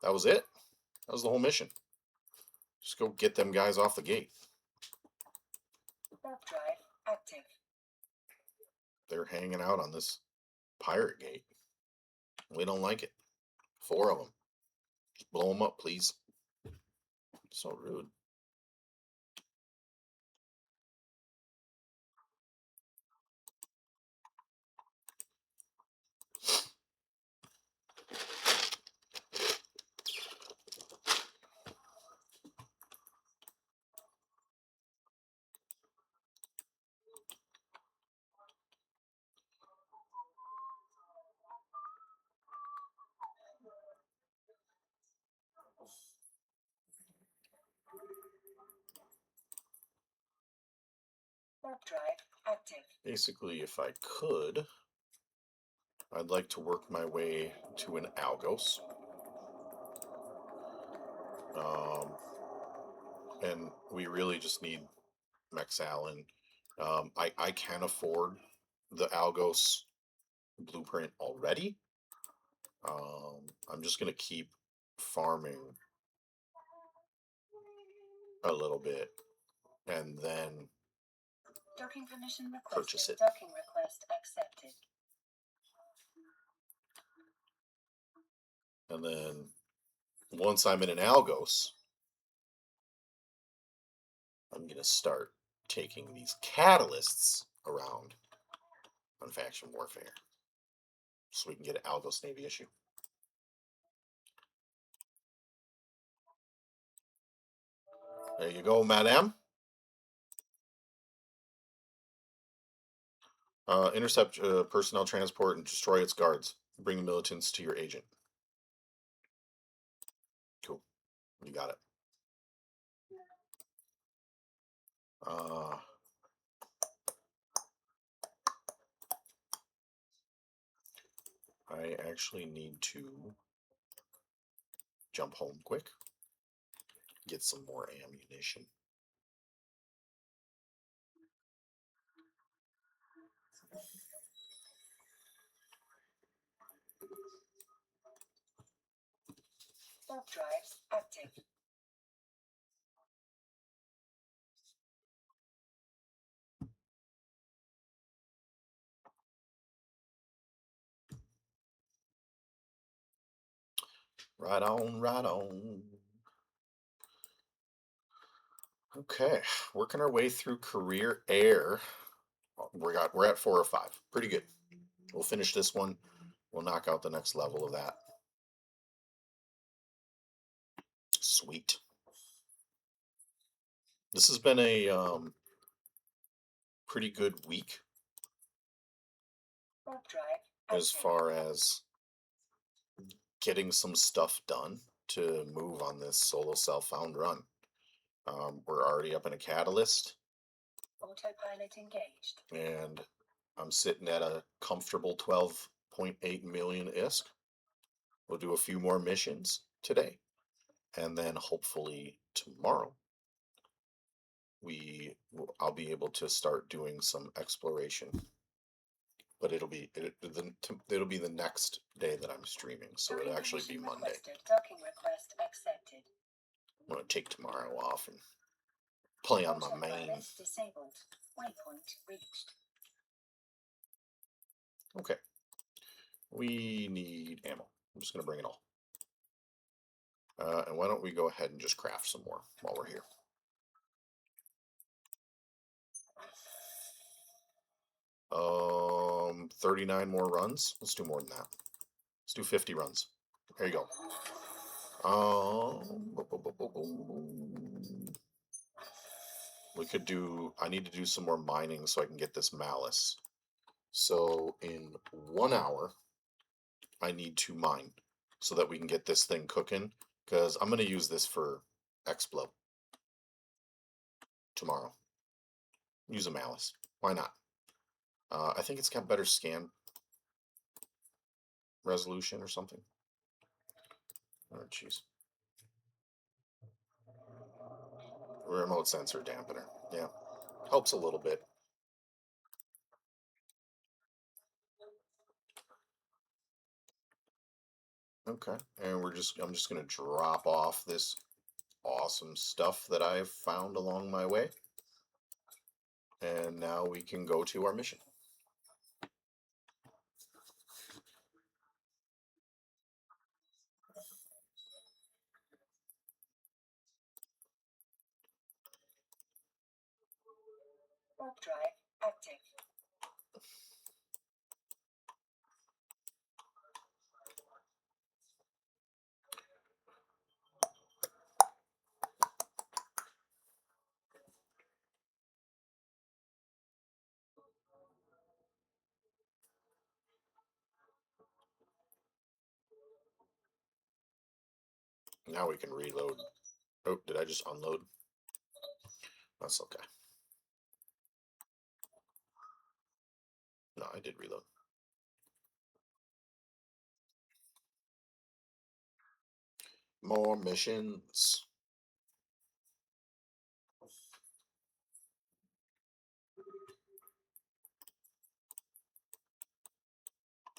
That was it. That was the whole mission. Just go get them guys off the gate. Warp drive active. They're hanging out on this pirate gate. We don't like it. 4 of them. Just blow them up, please. So rude. Warp drive active. Basically, if I could, I'd like to work my way to an Algos. And we really just need Mexallen. I can afford the Algos blueprint already. I'm just going to keep farming a little bit and then Docking permission requested. Purchase it. Docking request accepted. and then once I'm in an Algos, I'm going to start taking these catalysts around on faction warfare so we can get an Algos Navy issue. There you go, madame. Intercept personnel transport and destroy its guards. Bring the militants to your agent. Cool. You got it. I actually need to jump home quick. Get some more ammunition. Warp drives active. Right on, right on. Okay, working our way through career air. We're at 4 or 5. Pretty good. We'll finish this one. We'll knock out the next level of that. Sweet. This has been a pretty good week Warp drive as active. far as getting some stuff done to move on this solo self-found run. We're already up in a catalyst, Autopilot engaged. and I'm sitting at a comfortable 12.8 million ISK. We'll do a few more missions today, and then hopefully tomorrow I'll be able to start doing some exploration. But it'll be the next day that I'm streaming, so it'll actually be Monday. Docking request accepted. I'm gonna take tomorrow off and play on my main. Autopilot disabled. Waypoint reached. Okay. We need ammo. I'm just gonna bring it all. And why don't we go ahead and just craft some more while we're here. Um, 39 more runs. Let's do more than that. Let's do 50 runs. There you go. We could do, I need to do some more mining so I can get this malice. So in 1 hour, I need to mine so that we can get this thing cooking, because I'm going to use this for Explo tomorrow. Use a malice. Why not? I think it's got better scan resolution or something. Oh, jeez. Remote sensor dampener. Yeah. Helps a little bit. Okay. And I'm just going to drop off this awesome stuff that I've found along my way. And now we can go to our mission. Warp drive active. Now we can reload. Oh, did I just unload? That's okay. No, I did reload. More missions.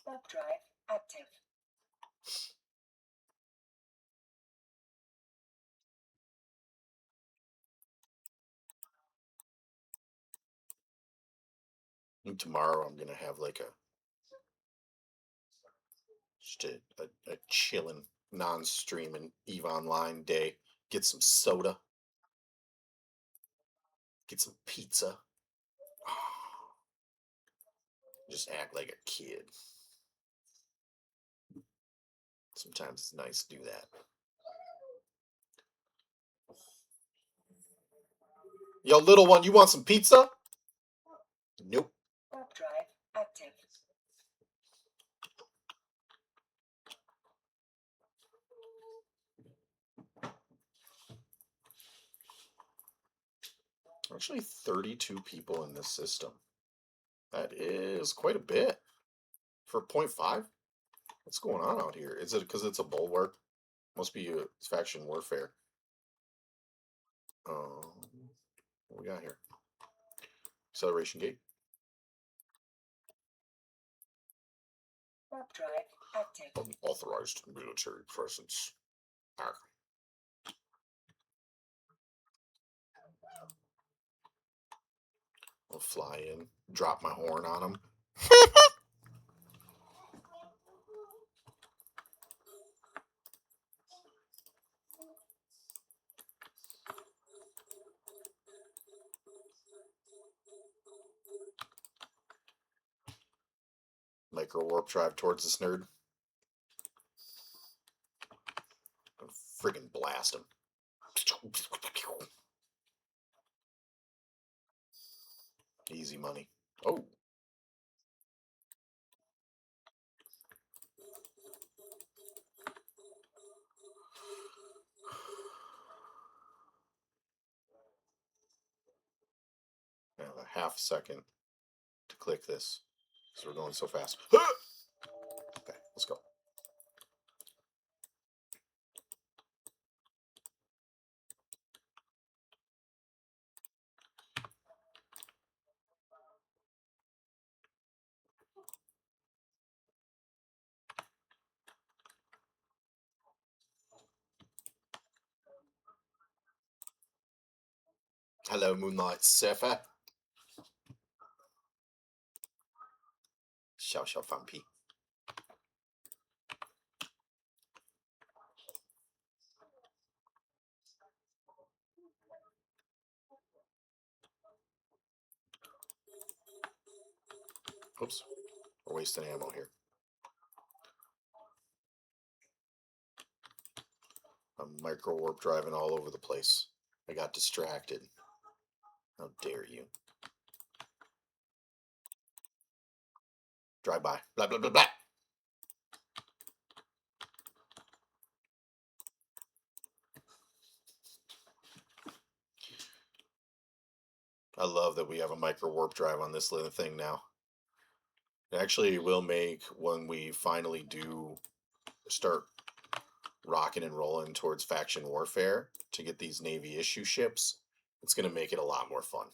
Warp drive active. And tomorrow I'm gonna have like just a chilling, non-streaming EVE Online day. Get some soda. Get some pizza. Just act like a kid. Sometimes it's nice to do that. Yo, little one, you want some pizza? Nope. Warp drive active. Actually, 32 people in this system. That is quite a bit for 0.5. What's going on out here? Is it because it's a bulwark? Must be a faction warfare. What we got here? Acceleration gate. Warp drive active. Unauthorized military presence. Arr. I'll fly in, drop my horn on him. Micro warp drive towards this nerd. Friggin' blast him. Easy money. Oh. I have a half second to click this. So we're going so fast. Okay, let's go. Hello, Moonlight Surfer. Xiao Xiao Fan Pi. Oops, we're wasting ammo here. I'm micro warp driving all over the place. I got distracted. How dare you? Drive by. Blah, blah, blah, blah. I love that we have a micro warp drive on this little thing now. It actually will make, when we finally do start rocking and rolling towards faction warfare to get these Navy issue ships, it's going to make it a lot more fun.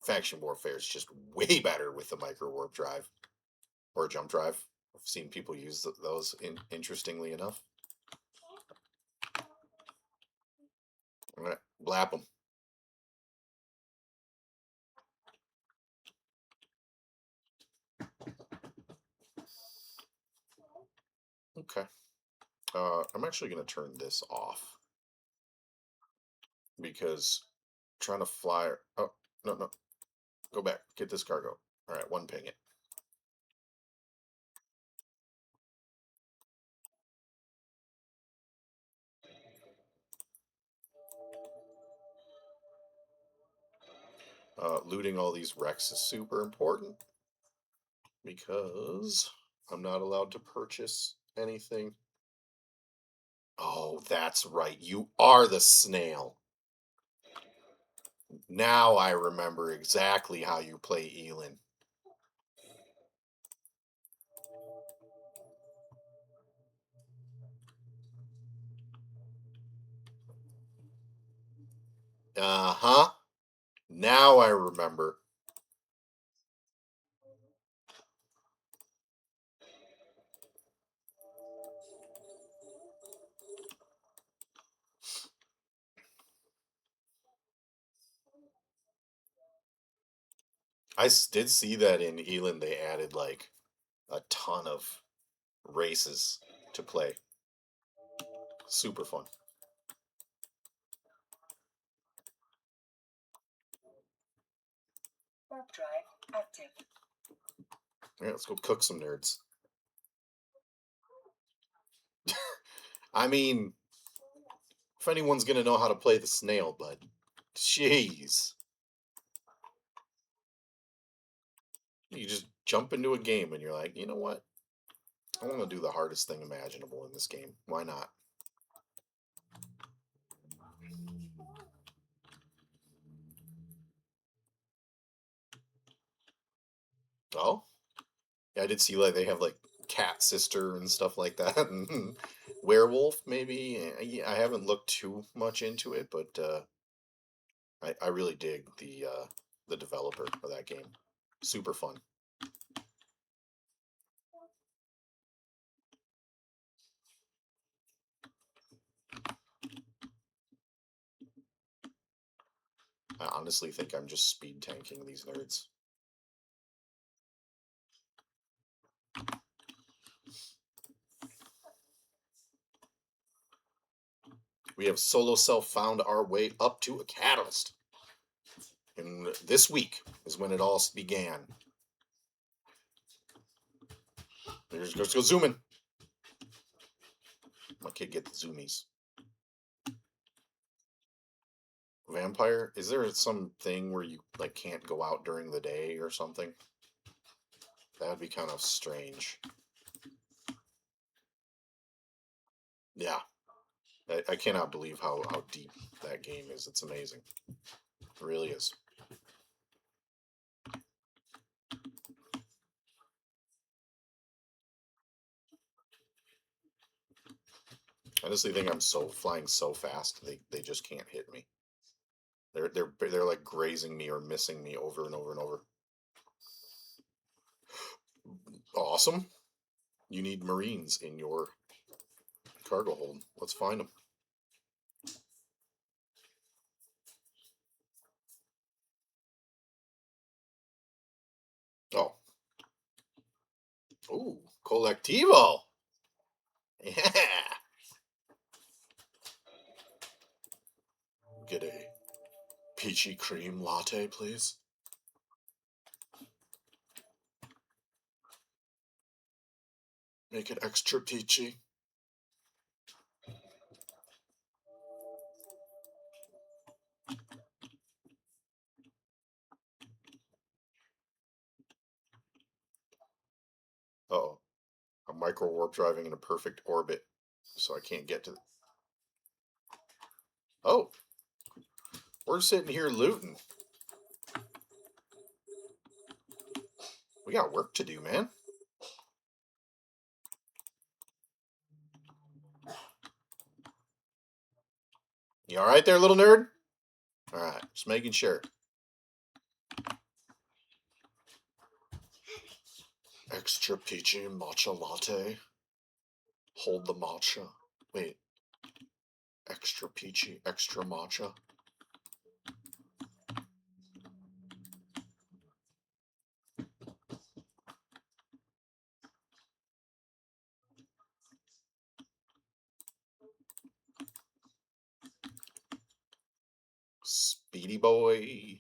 Faction warfare is just way better with the micro warp drive or jump drive. I've seen people use those interestingly enough. All right, blap them. Okay. I'm actually going to turn this off because trying to fly. Oh, no, no. Go back. Get this cargo. All right, one ping it. Looting all these wrecks is super important because I'm not allowed to purchase anything. Oh, that's right. You are the snail. Now I remember exactly how you play Elin. Uh-huh. Now I remember. Did see that in Elin they added like a ton of races to play. Super fun. Warp drive active. Yeah, let's go cook some nerds. I mean, if anyone's gonna know how to play the snail, bud. Jeez. You just jump into a game and you're like, you know what? I want to do the hardest thing imaginable in this game. Why not? Oh, yeah, I did see like they have like cat sister and stuff like that, and werewolf maybe. I haven't looked too much into it, but I really dig the developer of that game. Super fun. I honestly think I'm just speed tanking these nerds. We have solo self found our way up to a catalyst. And this week is when it all began. Let's go zooming. My kid get the zoomies. Vampire? Is there some thing where you like can't go out during the day or something? That would be kind of strange. Yeah. I cannot believe how deep that game is. It's amazing. It really is. I honestly think I'm flying so fast they just can't hit me. They're like grazing me or missing me over and over and over. Awesome. You need Marines in your cargo hold. Let's find them. Oh. Ooh, Collectivo. Yeah. Get a peachy cream latte, please. Make it extra peachy. Uh-oh. I'm micro warp driving in a perfect orbit, so I can't get to. Oh, we're sitting here looting. We got work to do, man. You all right there, little nerd? All right, just making sure. Extra peachy matcha latte. Hold the matcha. Wait. Extra peachy, extra matcha. Speedy boy.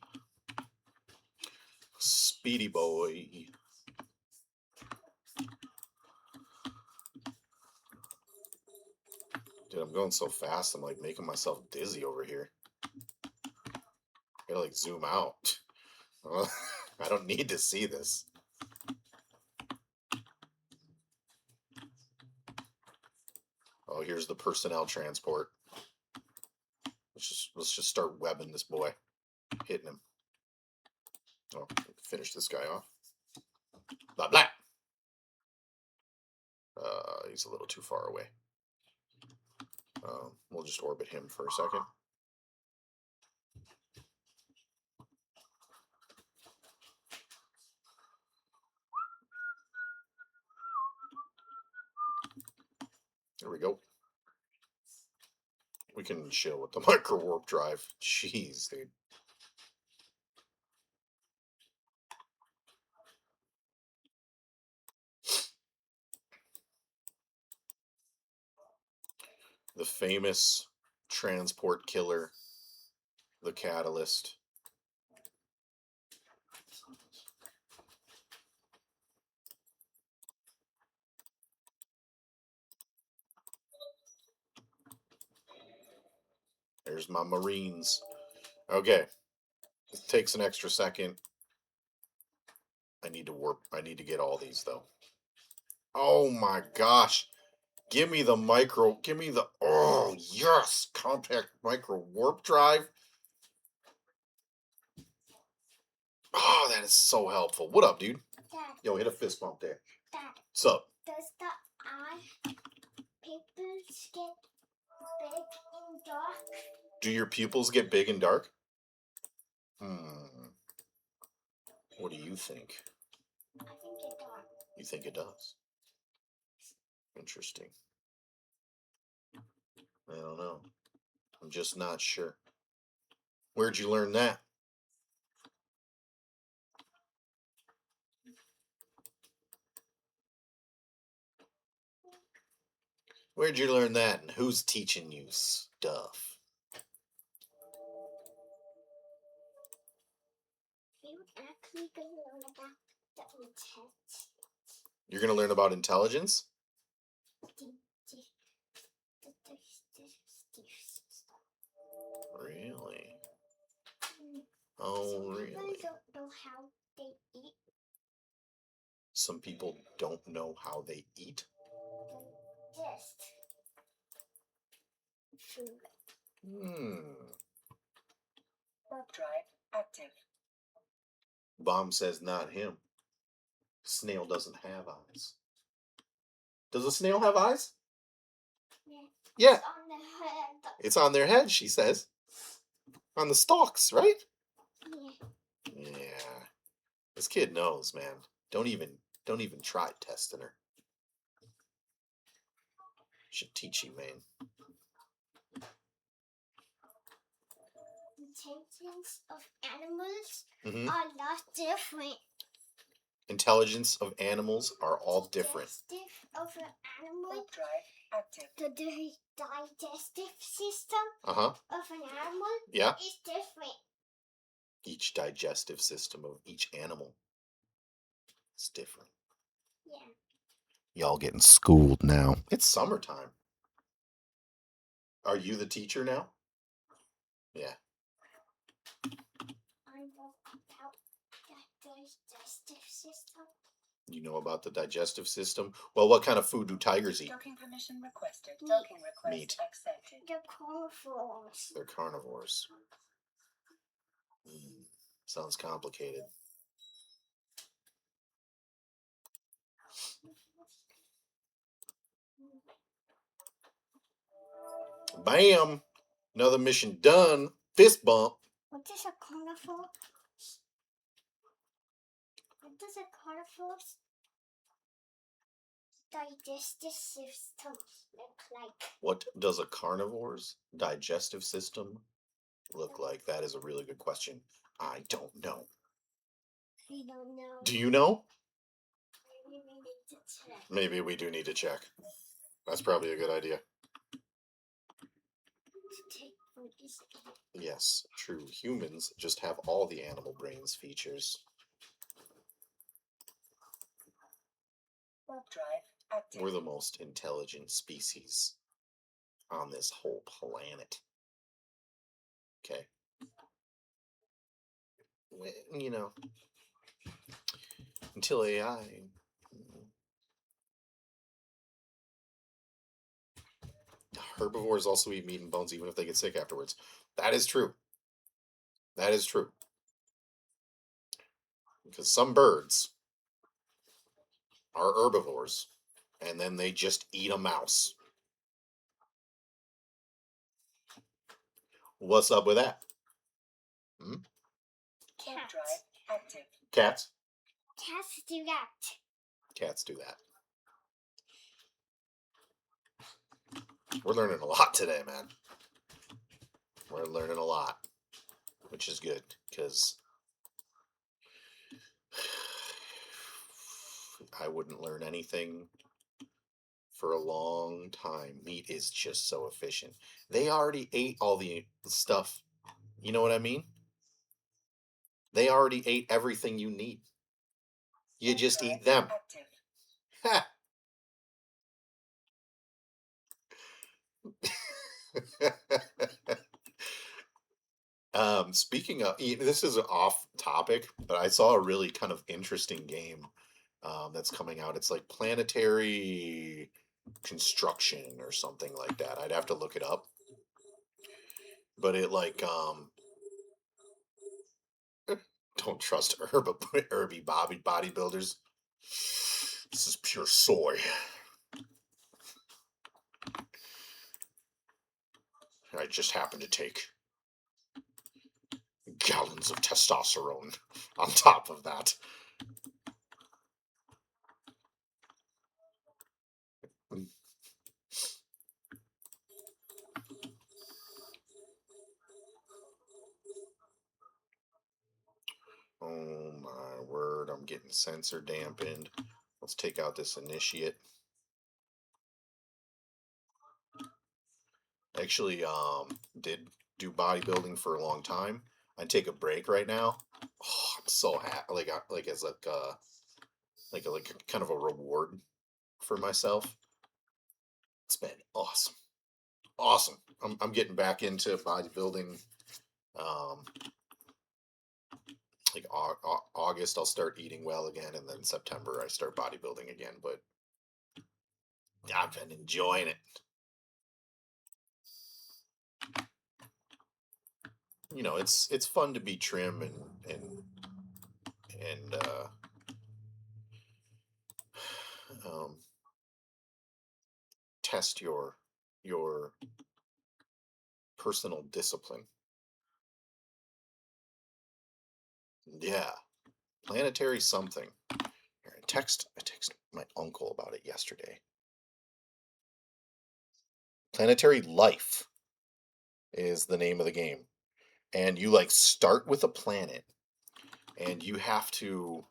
Speedy boy. Dude, I'm going so fast, I'm like making myself dizzy over here. Gotta like zoom out. I don't need to see this. Oh, here's the personnel transport. Let's just start webbing this boy. Hitting him. Oh, finish this guy off. Blah blah. He's a little too far away. We'll just orbit him for a second. There we go. We can chill with the micro warp drive. Jeez, dude. The famous transport killer, the Catalyst. There's my Marines. Okay. It takes an extra second. I need to warp. I need to get all these, though. Oh my gosh. Give me the micro. Give me the. Oh, yes. Compact micro warp drive. Oh, that is so helpful. What up, dude? Dad, Yo, hit a fist bump there. Dad, What's up? does the eye pupils get big and dark? Do your pupils get big and dark? What do you think? I think it does. You think it does? Interesting. I don't know. I'm just not sure. Where'd you learn that? Where'd you learn that, and who's teaching you stuff? We would actually go learn about the intelligence. You're going to learn about intelligence? Really? Oh, really? People don't know how they eat. Some people don't know how they eat? Just food. Warp drive active. Bomb says not him. Snail doesn't have eyes. Does a snail have eyes? Yeah. Yeah. It's on the head. It's on their head, she says. On the stalks, right? Yeah. Yeah. This kid knows, man. Don't even try testing her. Should teach you, man. Intelligence of animals Mm-hmm. are a lot different. Intelligence of animals are all different. Digestive of an animal. Warp drive active. The digestive system Uh-huh. of an animal Yeah. is different. Each digestive system of each animal is different. Yeah. Y'all getting schooled now. It's summertime. Are you the teacher now? Yeah. I know about the digestive system. You know about the digestive system? Well, what kind of food do tigers eat? Docking permission requested. Meat. Docking request Meat. accepted. The carnivores. They're carnivores. Sounds complicated. Bam! Another mission done. Fist bump. What is a carnivore? What does a carnivore? digestive system look like? What does a carnivore's digestive system look like? That is a really good question. I don't know. We don't know. Do you know? Maybe we need to check. Maybe we do need to check. That's probably a good idea. Check for this. Yes, true. Humans just have all the animal brains features. Warp drive active. We're the most intelligent species on this whole planet. Okay. You know, until AI. Herbivores also eat meat and bones even if they get sick afterwards. That is true. That is true. Because some birds are herbivores and then they just eat a mouse. What's up with that? Warp Cats. drive active. Cats? Cats do that. Cats do that. We're learning a lot today, man. We're learning a lot, which is good because I wouldn't learn anything for a long time. Meat is just so efficient. They already ate all the stuff. You know what I mean? They already ate everything you need. You Warp just drive eat them. active. Ha! Speaking of, this is off topic, but I saw a really kind of interesting game that's coming out. It's like planetary construction or something like that. I'd have to look it up. But it like don't trust herby bodybuilders. This is pure soy. I just happen to take gallons of testosterone on top of that. Oh my word, I'm getting sensor dampened. Let's take out this initiate. Actually, did do bodybuilding for a long time. I take a break right now. Oh, I'm so happy. Like as like kind of a reward for myself. It's been awesome, awesome. I'm getting back into bodybuilding. Like August, I'll start eating well again, and then September I start bodybuilding again. But I've been enjoying it. You know, it's fun to be trim and test your personal discipline. Yeah, planetary something. Here, I text my uncle about it yesterday. Planetary Life is the name of the game, and you like start with a planet, and you have to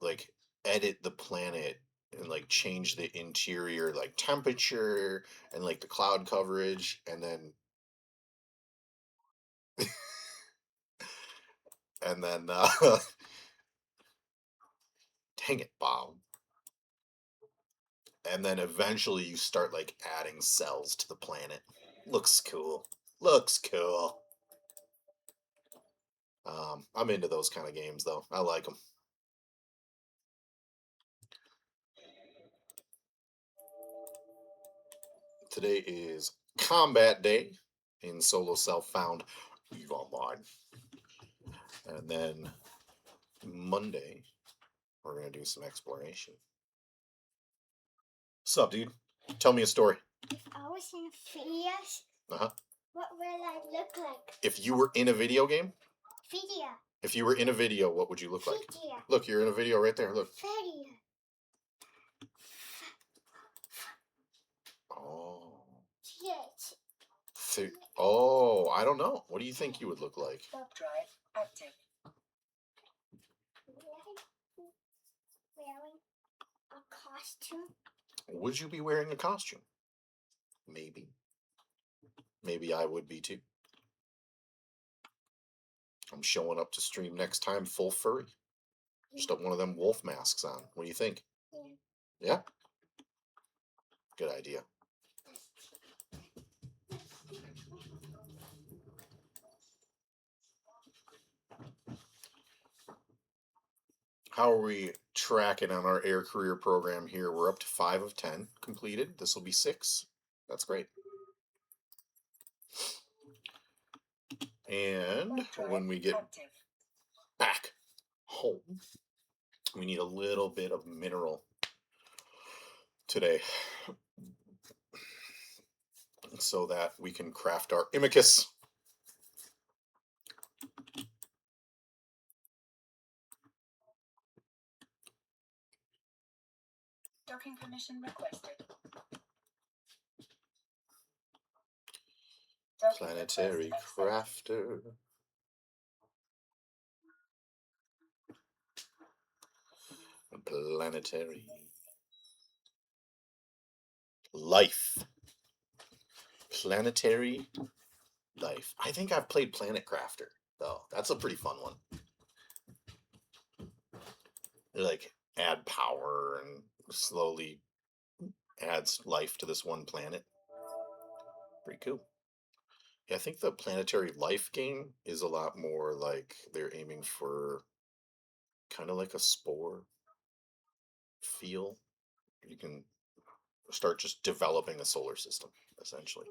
like edit the planet and like change the interior like temperature and like the cloud coverage, and then dang it, Bob. And then eventually you start like adding cells to the planet. Looks cool. Looks cool. I'm into those kind of games though. I like them. Today is Combat Day in Solo Self Found Eve Online. And then Monday, we're going to do some exploration. Sup, dude? Tell me a story. If I was in videos, Uh-huh. what will I look like? If you were in a video game? Video. If you were in a video, what would you look like? Video. Look, you're in a video right there. Look. Video. shit. Oh, I don't know. What do you think you would look like? Warp drive active. Wearing a costume. Would you be wearing a costume? Maybe. Maybe I would be too. I'm showing up to stream next time full furry. Just one of them wolf masks on. What do you think? Yeah. Yeah? Good idea. How are we tracking on our air career program here? We're up to 5 of 10 completed. This will be 6. That's great. And Warp drive when we get active. back home, we need a little bit of mineral today so that we can craft our imicus. Docking permission requested. Docking Planetary request accepted. crafter. Planetary life. Planetary life. I think I've played Planet Crafter, though. That's a pretty fun one. You like add power and slowly adds life to this one planet. Pretty cool. Yeah, I think the planetary life game is a lot more like they're aiming for kind of like a spore feel. You can start just developing a solar system, essentially.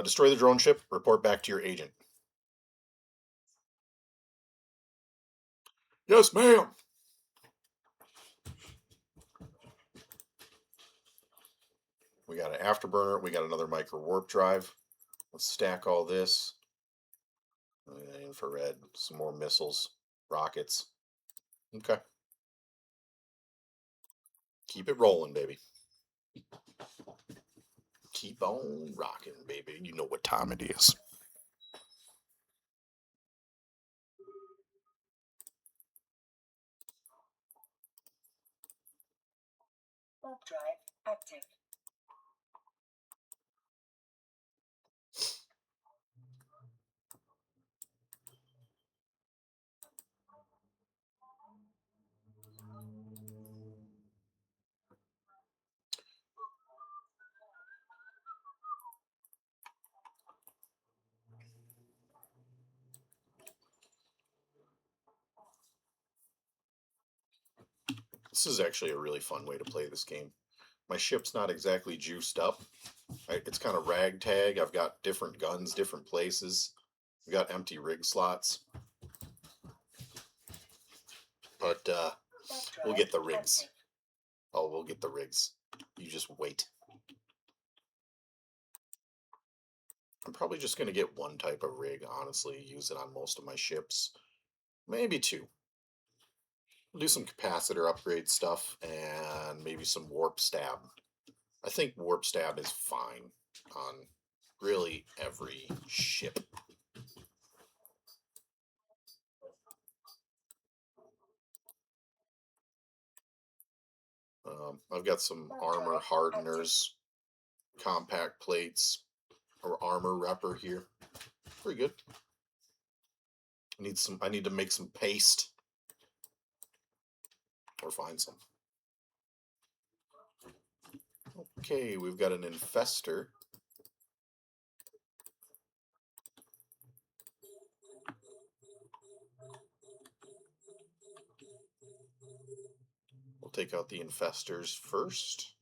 Destroy the drone ship. Report back to your agent. Yes, ma'am. We got an afterburner. We got another micro warp drive. Let's stack all this. Infrared. Some more missiles. Rockets. Okay. Keep it rolling, baby. Keep on rocking, baby. You know what time it is. Warp drive active. This is actually a really fun way to play this game. My ship's not exactly juiced up. It's kind of ragtag. I've got different guns, different places. We've got empty rig slots. But we'll get the rigs. Active. Oh, we'll get the rigs. You just wait. I'm probably just going to get one type of rig, honestly. Use it on most of my ships. Maybe 2. We'll do some capacitor upgrade stuff and maybe some warp stab. I think warp stab is fine on really every ship. I've got some armor hardeners, compact plates, or armor repper here. Pretty good. I need to make some paste. Or find some. Okay, we've got an infestor. We'll take out the infestors first.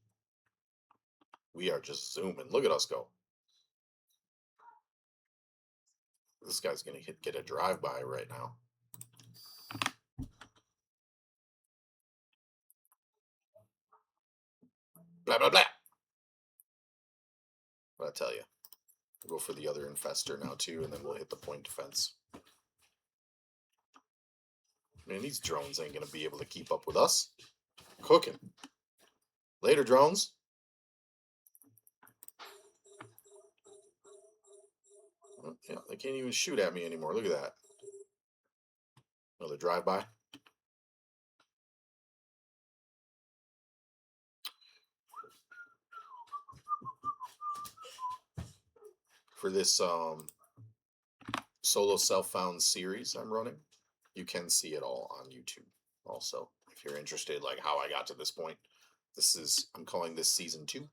We are just zooming. Look at us go. This guy's going to get a drive-by right now. Blah, blah, blah. But I tell you, we'll go for the other infestor now too, and then we'll hit the point defense. Man, these drones ain't going to be able to keep up with us. Cooking. Later, drones. Yeah, they can't even shoot at me anymore. Look at that. Another drive-by. For this solo self-found series I'm running, you can see it all on YouTube. Also, if you're interested, like how I got to this point, I'm calling this season 2.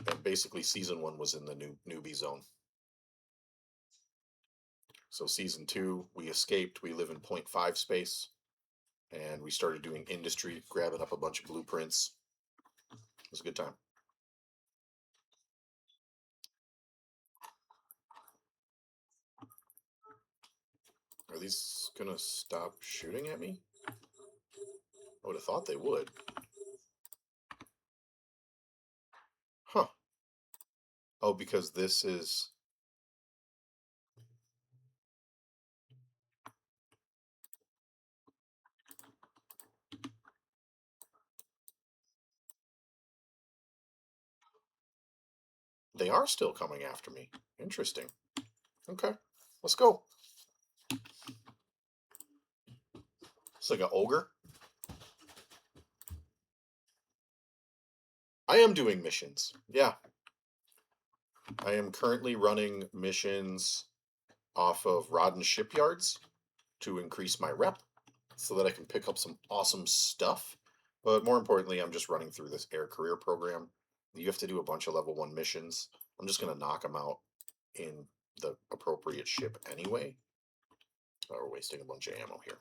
And basically season 1 was in the newbie zone. So season 2, we escaped. We live in 0.5 space, and we started doing industry, grabbing up a bunch of blueprints. It was a good time. Are these gonna stop shooting at me? I would have thought they would. Huh. Oh, because this is... They are still coming after me. Interesting. Okay, let's go. It's like an ogre. I am doing missions. Yeah. I am currently running missions off of Rodden shipyards to increase my rep so that I can pick up some awesome stuff. But more importantly, I'm just running through this air career program. You have to do a bunch of level 1 missions. I'm just going to knock them out in the appropriate ship anyway. Oh, we're wasting a bunch of ammo here.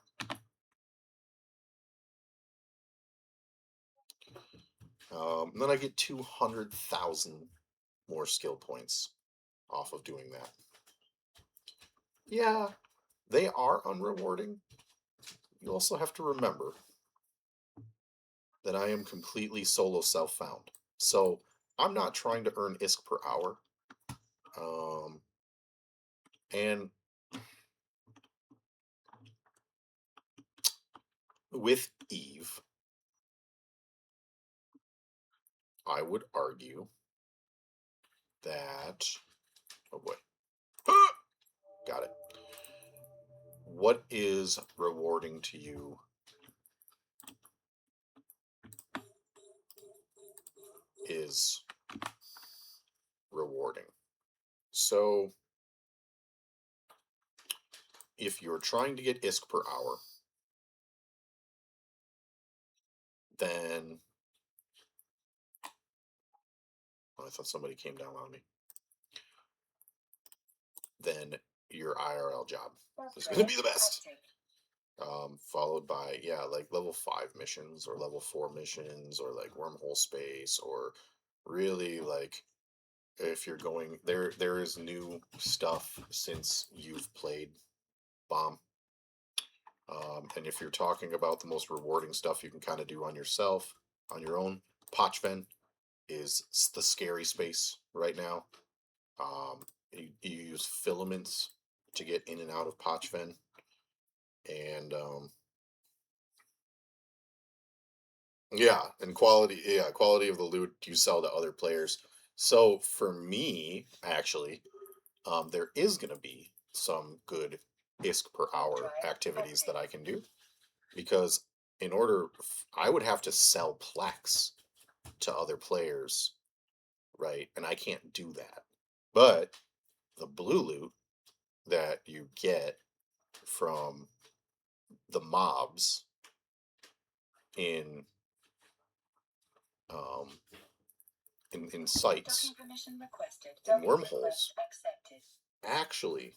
And then I get 200,000 more skill points off of doing that. Yeah, they are unrewarding. You also have to remember that I am completely solo self-found. So I'm not trying to earn ISK per hour. And with Eve, I would argue that... Oh boy. Got it. What is rewarding to you is rewarding. So if you're trying to get ISK per hour, then... Oh, I thought somebody came down on me. Then your IRL job is going to be the best. Followed by, yeah, like level 5 missions or level 4 missions or like wormhole space, or really like if you're going there is new stuff since you've played Bomb. And if you're talking about the most rewarding stuff you can kind of do on yourself, on your own, Pochven is the scary space right now. You use filaments to get in and out of Pochven, and yeah, and quality of the loot you sell to other players. So for me, actually, there is going to be some good ISK per hour activities that I can do, because I would have to sell Plex to other players, right? And I can't do that. But the blue loot that you get from the mobs in um, in sites and wormholes actually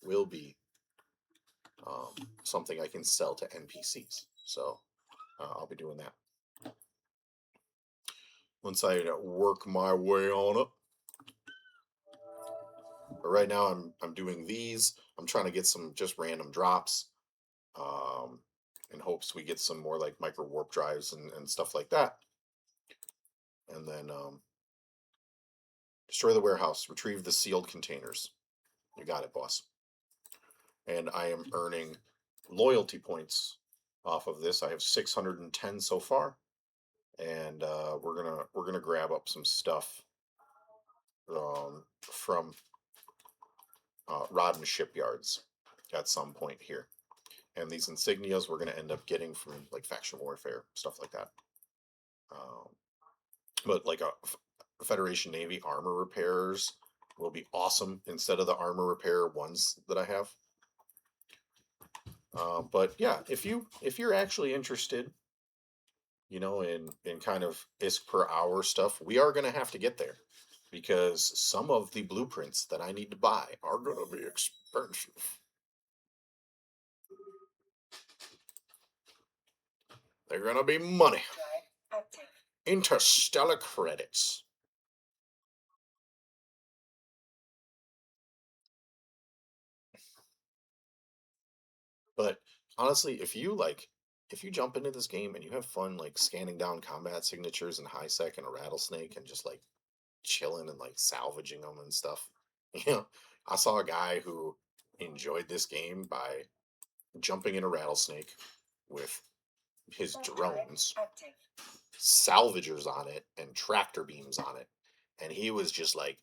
will be something I can sell to NPCs. So I'll be doing that once I work my way on it. But right now I'm doing these. I'm trying to get some just random drops, in hopes we get some more like micro warp drives and stuff like that. And then destroy the warehouse, retrieve the sealed containers. You got it, boss. And I am earning loyalty points off of this. I have 610 so far, and we're gonna grab up some stuff from Rodden shipyards at some point here. And these insignias we're gonna end up getting from like faction warfare, stuff like that. But like a Federation Navy armor repairers will be awesome instead of the armor repair ones that I have. But yeah, if you're actually interested, you know, in kind of ISK per hour stuff, we are gonna have to get there because some of the blueprints that I need to buy are gonna be expensive. They're gonna be money. Drive active. Interstellar credits. But honestly, if you jump into this game and you have fun like scanning down combat signatures and high sec and a rattlesnake and just like chilling and like salvaging them and stuff, you know, I saw a guy who enjoyed this game by jumping in a rattlesnake with his Warp drive drones, active. salvagers on it, and tractor beams on it, and he was just like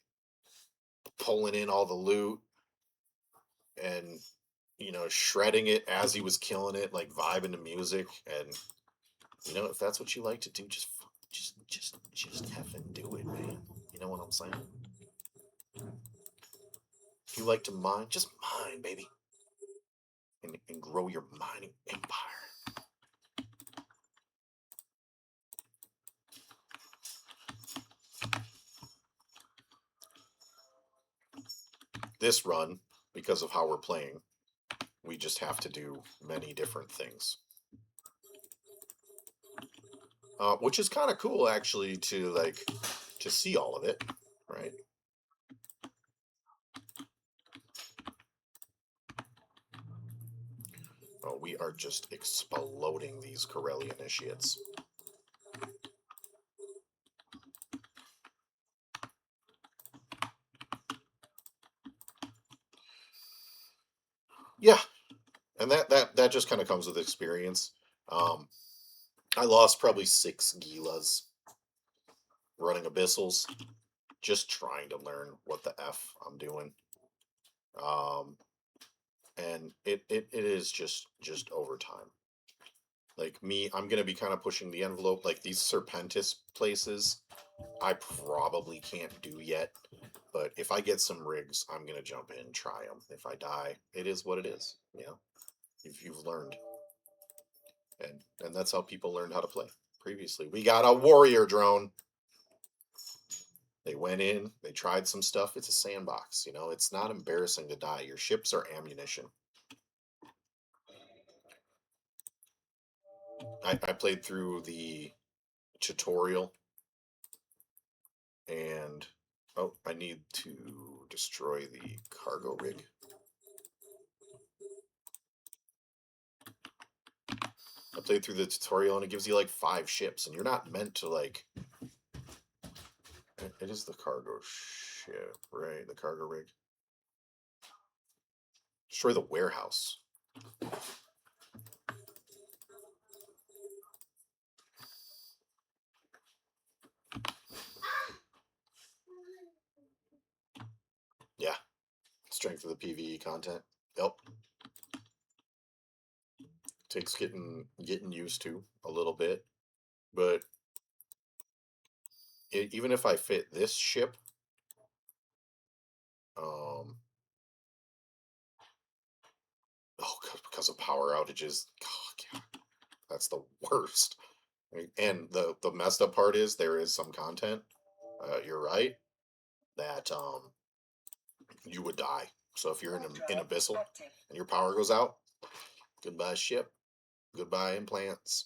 pulling in all the loot and you know shredding it as he was killing it, like vibing to music. And you know, if that's what you like to do, just effing do it, man. You know what I'm saying? If you like to mine, just mine, baby, and grow your mining empire. This run, because of how we're playing, we just have to do many different things. Which is kind of cool, actually, to see all of it, right? Oh, we are just exploding these Corelli initiates. Yeah, and that just kind of comes with experience. I lost probably 6 Gilas running Abyssals, just trying to learn what the F I'm doing. And it is just over time. Like me, I'm gonna be kind of pushing the envelope. Like these Serpentis places, I probably can't do yet. But if I get some rigs, I'm gonna jump in and try them. If I die, it is what it is. You know, if you've learned, and that's how people learned how to play previously. We got a warrior drone. They went in, they tried some stuff. It's a sandbox, you know. It's not embarrassing to die. Your ships are ammunition. I played through the tutorial, and oh, I need to destroy the cargo rig. I played through the tutorial and it gives you like 5 ships, and you're not meant to like. It is the cargo ship, right? The cargo rig. Destroy the warehouse. Yeah, strength of the PvE content. Yep. Takes getting used to a little bit, but even if I fit this ship, um, oh, because of power outages, oh, God, that's the worst. And the messed up part is there is some content. You're right that you would die. So if you're in Abyssal Active. and your power goes out, goodbye ship, goodbye implants.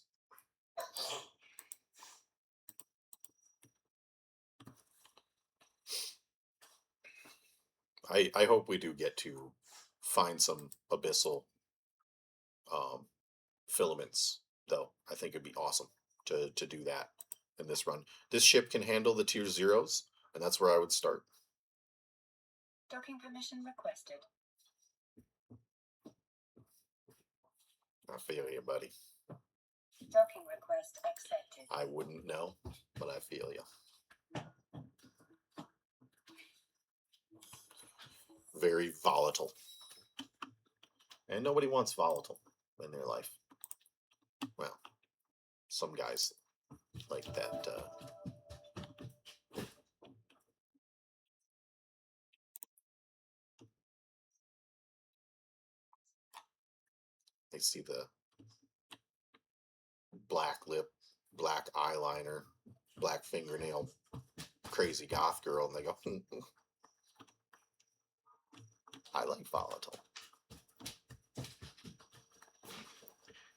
I hope we do get to find some Abyssal filaments, though. I think it'd be awesome to do that in this run. This ship can handle the tier 0s, and that's where I would start. Docking permission requested. I feel you, buddy. Docking request accepted. I wouldn't know, but I feel you. Very volatile. And nobody wants volatile in their life. Well, some guys like that. They see the black lip, black eyeliner, black fingernail, crazy goth girl, and they go, I like volatile.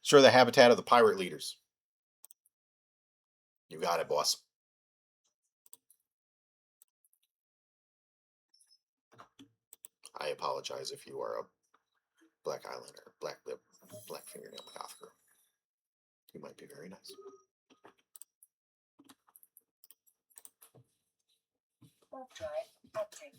Sure, the habitat of the pirate leaders. You got it, boss. I apologize if you are a black eyeliner, black lip, black fingernail goth girl. You might be very nice. Warp drive active.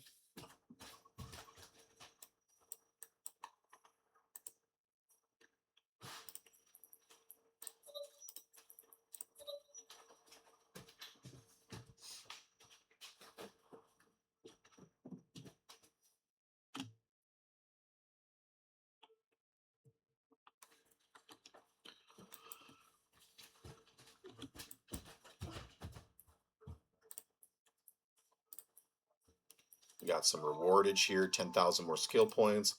We got some rewardage here, 10,000 more skill points,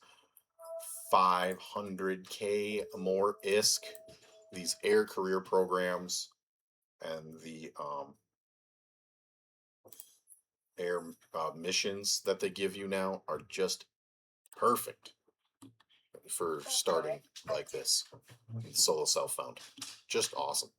500k more ISK, these air career programs, and the air missions that they give you now are just perfect for starting like this. Solo self-found. Just awesome.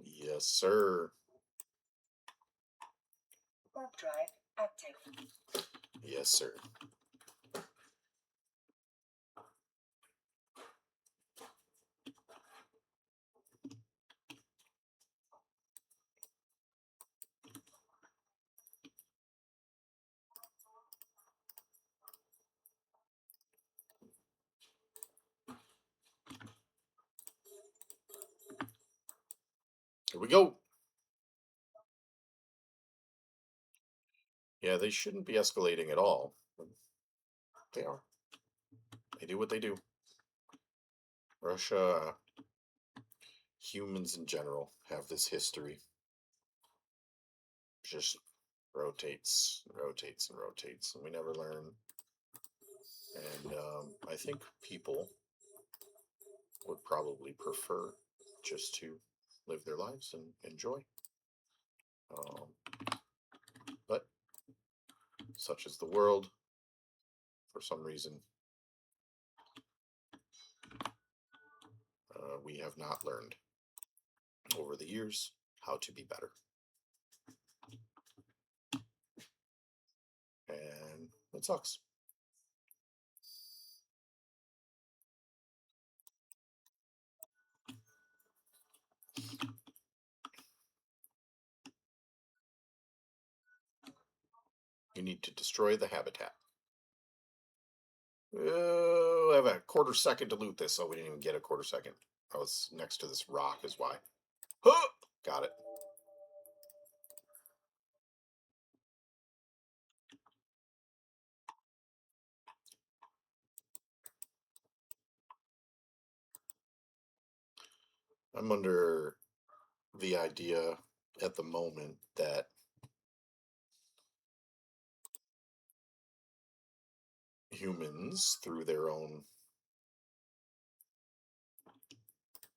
Yes, sir. Warp drive active. Yes, sir. Here we go. Yeah, they shouldn't be escalating at all. They are. They do what they do. Russia, humans in general have this history. Just rotates, rotates, and rotates, and we never learn. And I think people would probably prefer just to live their lives and enjoy. But such is the world. For some reason, we have not learned over the years how to be better. And it sucks. You need to destroy the habitat. I have a quarter second to loot this. Oh, we didn't even get a quarter second. I was next to this rock is why. Huh! Got it. I'm under the idea at the moment that humans, through their own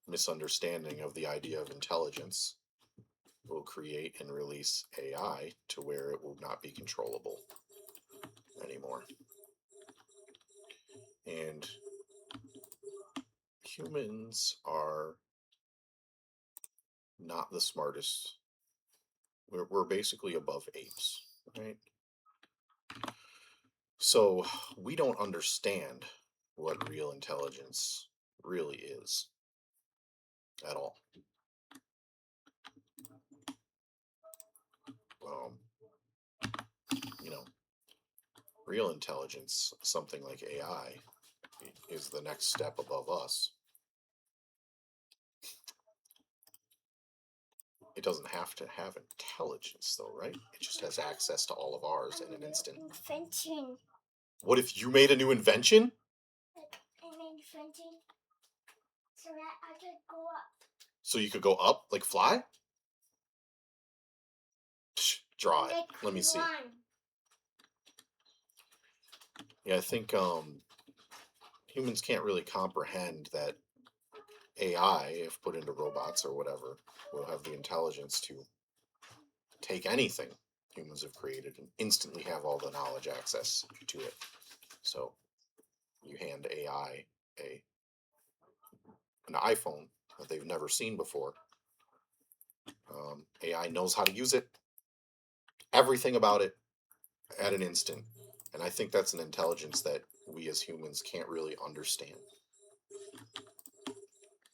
misunderstanding of the idea of intelligence, will create and release AI to where it will not be controllable anymore. And humans are not the smartest. We're basically above apes, right? So we don't understand what real intelligence really is at all. Um, you know, real intelligence, something like AI, is the next step above us. It doesn't have to have intelligence, though, right? It just has access to all of ours in an instant. Invention. What if you made a new invention? Like, I made invention so that I could go up. So you could go up, like fly? Draw it. Like Let me see. one. Yeah, I think humans can't really comprehend that AI, if put into robots or whatever, will have the intelligence to take anything humans have created and instantly have all the knowledge access to it. So you hand AI an iPhone that they've never seen before. AI knows how to use it, everything about it at an instant. And I think that's an intelligence that we as humans can't really understand.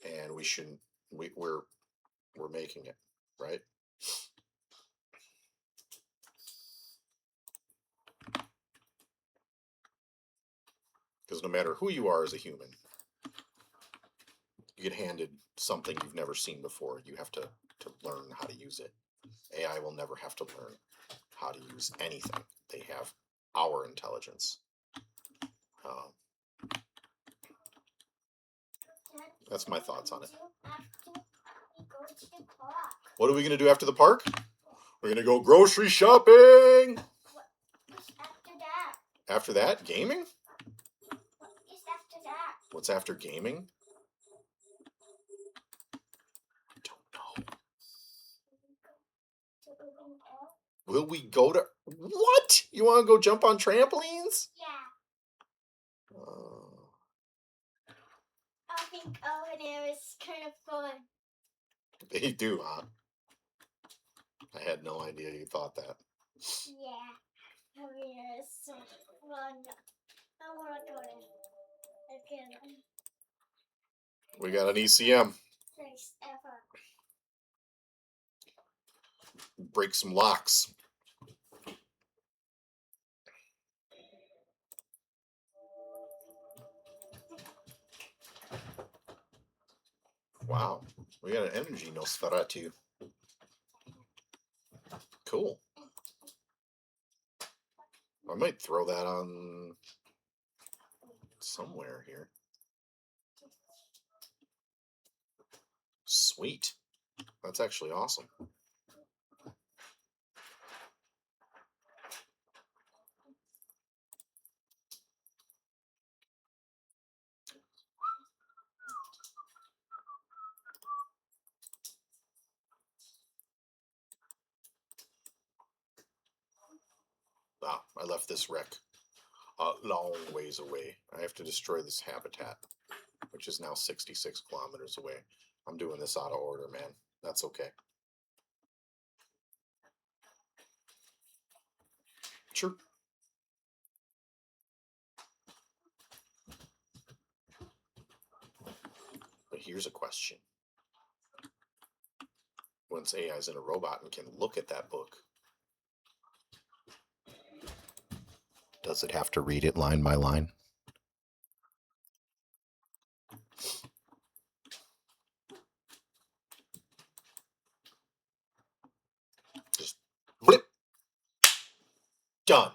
And we shouldn't, we're making it, right? Because no matter who you are as a human, you get handed something you've never seen before. You have to learn how to use it. AI will never have to learn how to use anything. They have our intelligence. That's my thoughts on it. What are we going to do after the park? We're going to go grocery shopping. After that? After that, gaming? What is after that? What's after gaming? I don't know. Will we go to... What? You want to go jump on trampolines? Yeah. I think over there is kind of fun. They do, huh? I had no idea you thought that. Yeah. Over there is so fun. I want to go there again. We got an ECM. Thanks ever. Break some locks. Wow. We got an energy Nosferatu. Cool. I might throw that on somewhere here. Sweet. That's actually awesome. Ah, I left this wreck a long ways away. I have to destroy this habitat, which is now 66 kilometers away. I'm doing this out of order, man. That's okay. Sure. But here's a question. Once AI is in a robot and can look at that book, does it have to read it line by line? Just blip. Done.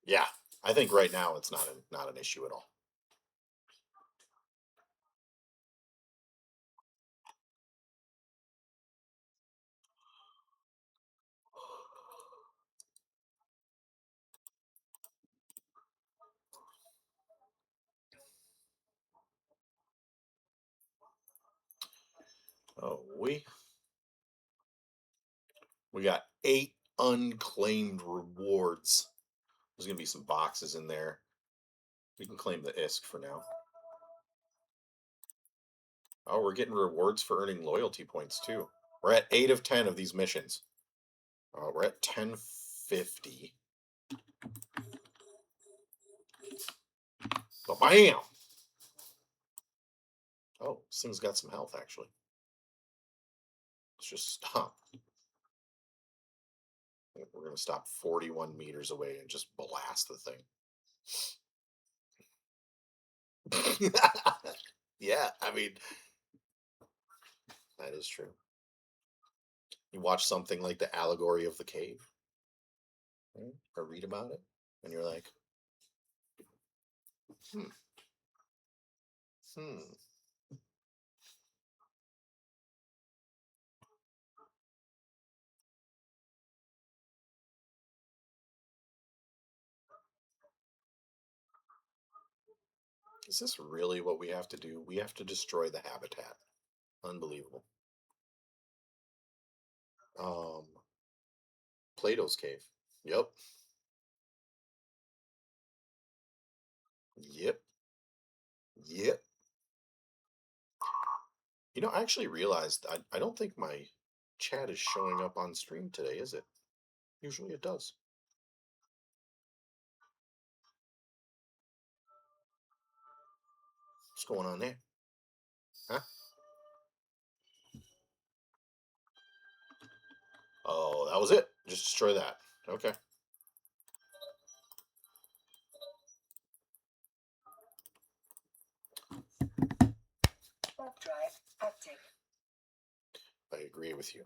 Yeah, I think right now it's not an issue at all. Oh, we got 8 unclaimed rewards. There's gonna be some boxes in there. We can claim the ISK for now. Oh, we're getting rewards for earning loyalty points too. We're at 8 of 10 of these missions. We're at 1050. Bam! Oh, this thing's got some health, actually. Let's just stop. We're going to stop 41 meters away and just blast the thing. Yeah, I mean, that is true. You watch something like The Allegory of the Cave, right? Or read about it, and you're like, hmm. Is this really what we have to do? We have to destroy the habitat. Unbelievable. Plato's cave. Yep. Yep. Yep. You know, I actually realized I don't think my chat is showing up on stream today, is it? Usually it does. What's going on there? Huh? Oh, that was it. Just destroy that. Okay. Warp drive active. I agree with you.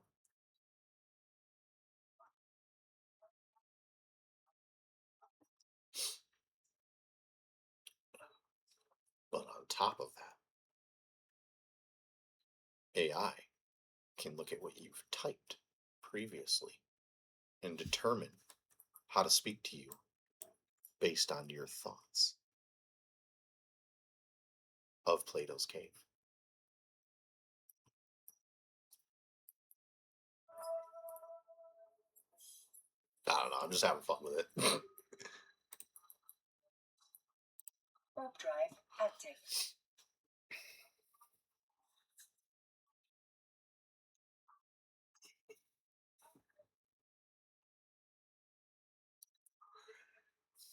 But on top of that, AI can look at what you've typed previously and determine how to speak to you based on your thoughts of Plato's cave. I don't know. I'm just having fun with it. Warp drive active.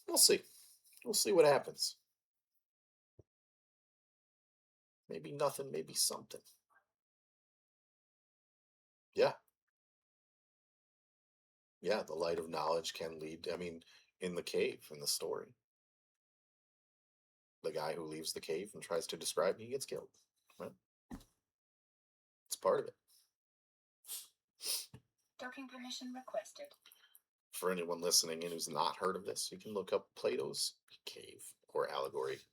We'll see. We'll see what happens. Maybe nothing, maybe something. Yeah. Yeah, the light of knowledge can lead. I mean, in the cave, in the story, the guy who leaves the cave and tries to describe, he gets killed. Right? It's part of it. Docking permission requested. For anyone listening in who's not heard of this, you can look up Plato's cave or allegory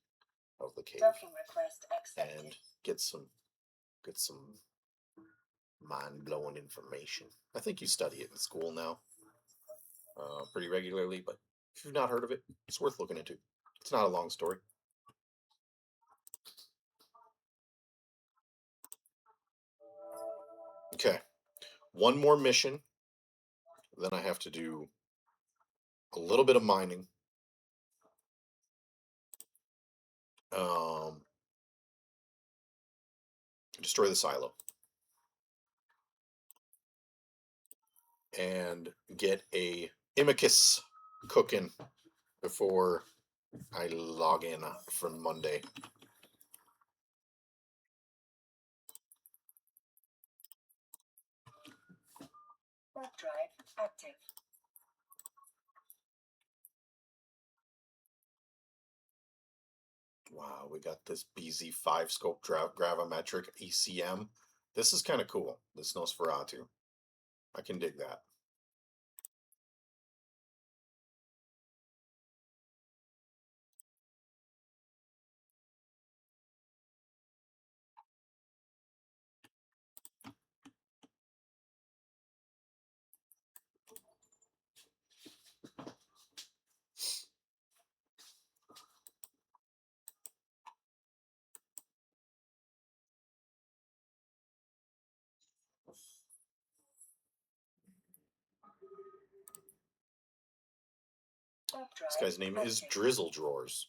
of the cave Docking request accepted. and get some mind-blowing information. I think you study it in school now pretty regularly, but if you've not heard of it, it's worth looking into. It's not a long story. Okay, one more mission, then I have to do a little bit of mining. Destroy the silo. And get a imicus cooking before I log in from Monday. Warp drive active. Wow, we got this BZ5 scope gravimetric ECM. This is kind of cool. This Nosferatu. I can dig that. Warp drive This guy's name is active. Drizzle Drawers.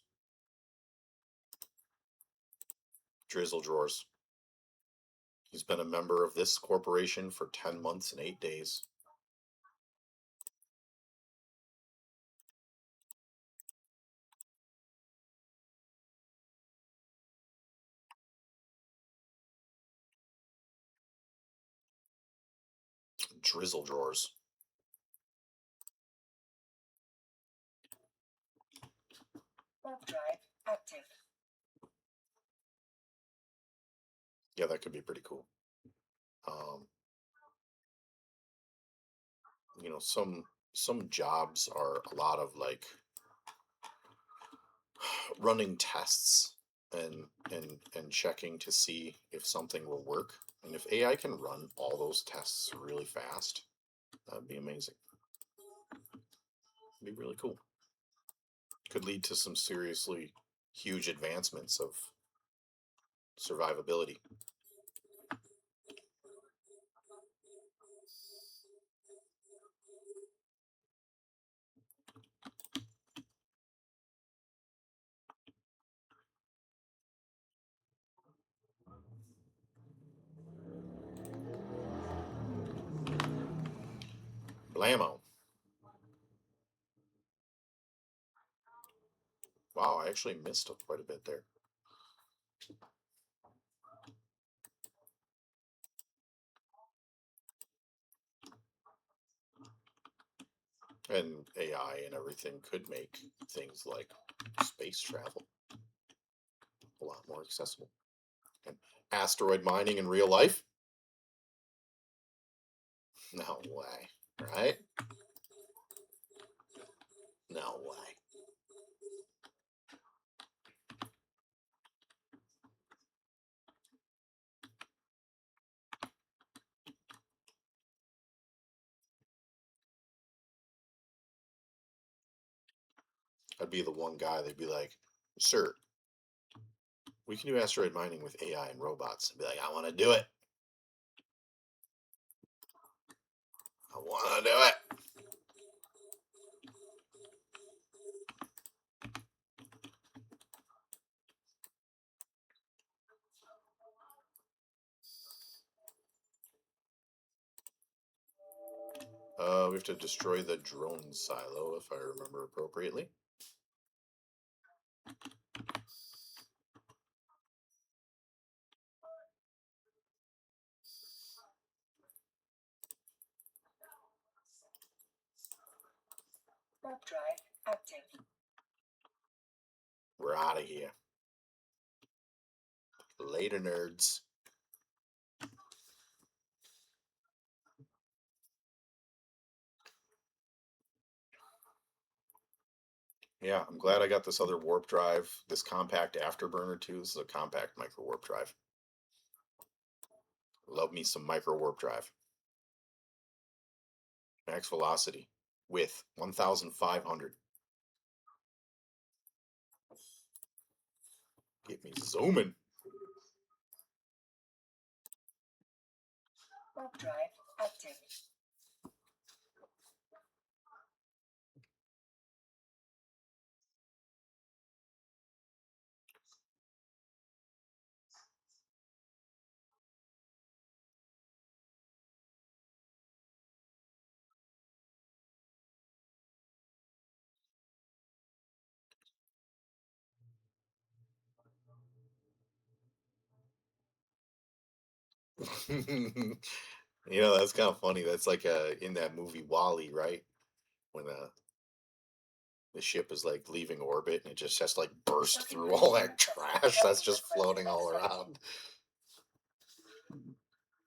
Drizzle Drawers. He's been a member of this corporation for 10 months and 8 days. Drizzle drawers. Warp drive active. Yeah, that could be pretty cool. You know, some jobs are a lot of like running tests and checking to see if something will work. And if AI can run all those tests really fast, that'd be amazing. It'd be really cool. Could lead to some seriously huge advancements of survivability. Blammo. Wow, I actually missed quite a bit there. And AI and everything could make things like space travel a lot more accessible. And asteroid mining in real life? No way, right? No way. I'd be the one guy that'd be like, sir, we can do asteroid mining with AI and robots. I'd be like, I want to do it. I want to do it. We have to destroy the drone silo, if I remember appropriately. Warp drive active. We're out of here. Later, nerds. Yeah, I'm glad I got this other warp drive, this compact afterburner too. This is a compact micro warp drive. Love me some micro warp drive. Max velocity with 1,500. Get me zooming. Warp drive active. You know, that's kind of funny. That's like in that movie Wall-E, right? When the ship is like leaving orbit and it just has to like burst through all that trash that's just floating all around.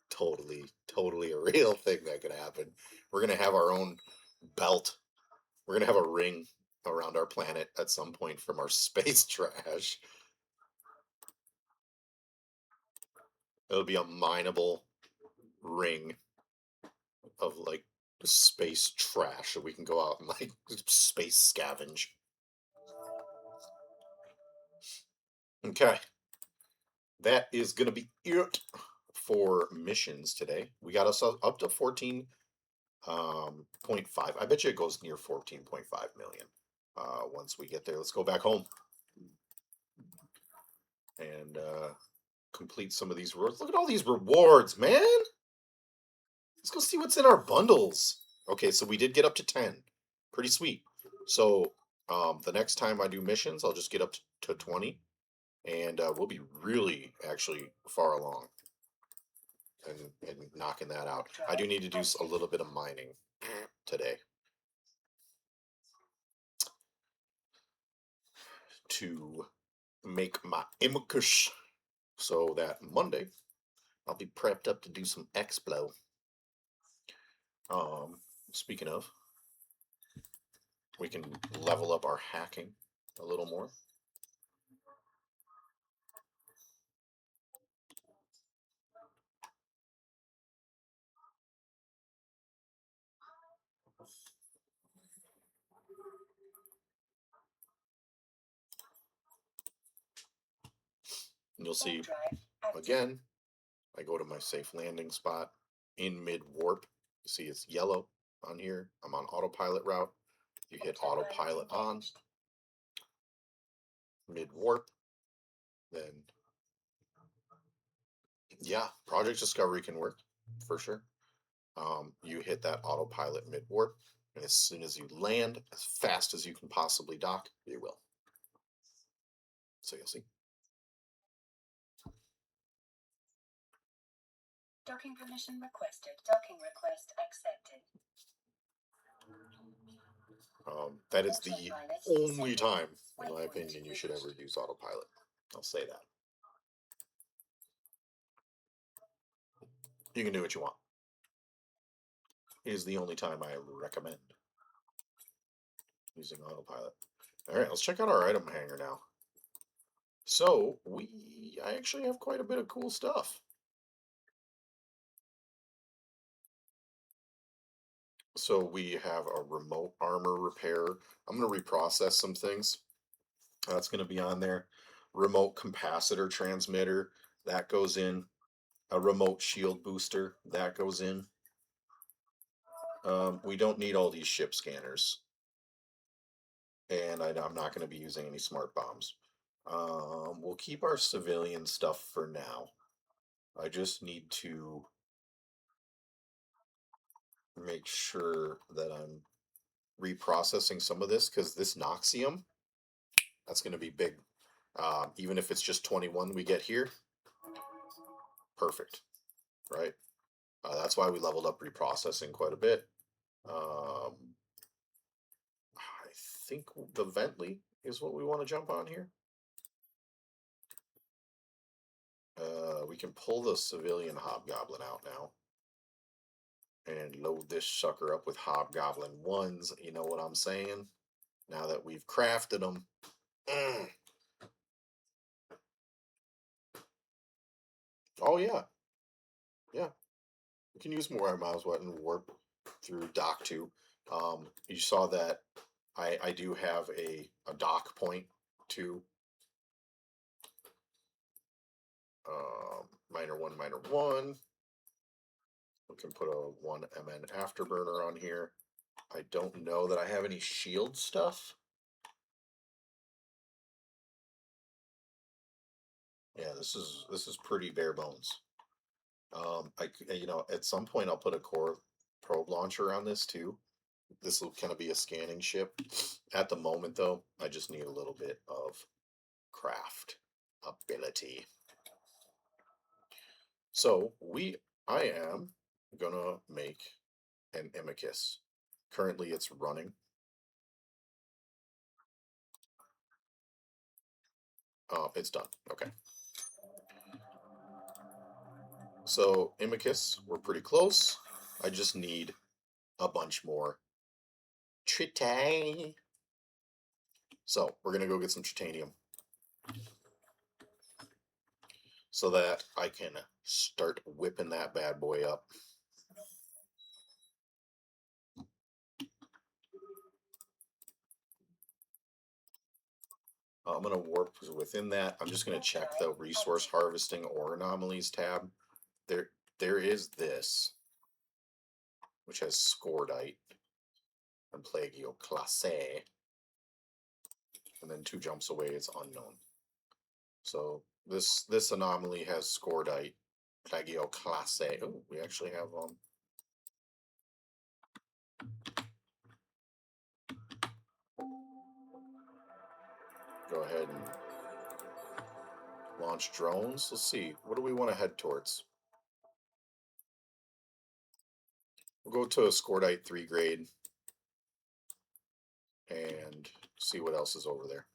Totally a real thing that could happen. We're gonna have our own belt. We're gonna have a ring around our planet at some point from our space trash. It'll be a mineable ring of like space trash that we can go out and like space scavenge. Okay, that is gonna be it for missions today. We got us up to 14.5. I bet you it goes near 14.5 million once we get there. Let's go back home and complete some of these rewards. Look at all these rewards, man. Let's go see what's in our bundles. Okay, so we did get up to 10. Pretty sweet. So the next time I do missions, I'll just get up to 20. And we'll be really actually far along and knocking that out. I do need to do a little bit of mining today to make my imicus so that Monday I'll be prepped up to do some explo. Speaking of, we can level up our hacking a little more. And you'll see, again, I go to my safe landing spot in mid-warp. You see it's yellow on here. I'm on autopilot route. You hit autopilot on mid-warp. Then, yeah, Project Discovery can work for sure. You hit that autopilot mid-warp. And as soon as you land, as fast as you can possibly dock, you will. So you'll see. Docking permission requested. Docking request accepted. That is the only time, in my opinion, you should ever use autopilot. I'll say that. You can do what you want. It is the only time I recommend using autopilot. All right, let's check out our item hanger now. So I actually have quite a bit of cool stuff. So we have a remote armor repair. I'm going to reprocess some things. That's going to be on there. Remote capacitor transmitter, that goes in. A remote shield booster, that goes in. We don't need all these ship scanners. And I'm not going to be using any smart bombs. We'll keep our civilian stuff for now. I just need to make sure that I'm reprocessing some of this, because this Noxium, that's going to be big. Even if it's just 21 we get here, perfect, right? That's why we leveled up reprocessing quite a bit. I think the Bentley is what we want to jump on here. We can pull the civilian Hobgoblin out now and load this sucker up with Hobgoblin 1s. You know what I'm saying? Now that we've crafted them. Oh, yeah. Yeah. We can use more miles and warp through dock 2. You saw that I do have a dock point too. Minor 1. We can put a 1 MN afterburner on here. I don't know that I have any shield stuff. Yeah, this is pretty bare bones. At some point I'll put a core probe launcher on this too. This will kind of be a scanning ship. At the moment though, I just need a little bit of craft ability. So I am gonna make an Imicus. Currently it's running. It's done. Okay. So Imicus, we're pretty close. I just need a bunch more tritane. So we're gonna go get some titanium so that I can start whipping that bad boy up. I'm going to warp within that. I'm just going to check the resource harvesting or anomalies tab. There is this, which has Scordite and Plagioclase. And then 2 jumps away, it's unknown. So This anomaly has scordite, plagioclase. Oh, we actually have Go ahead and launch drones. Let's see. What do we want to head towards? We'll go to a scordite 3 grade and see what else is over there.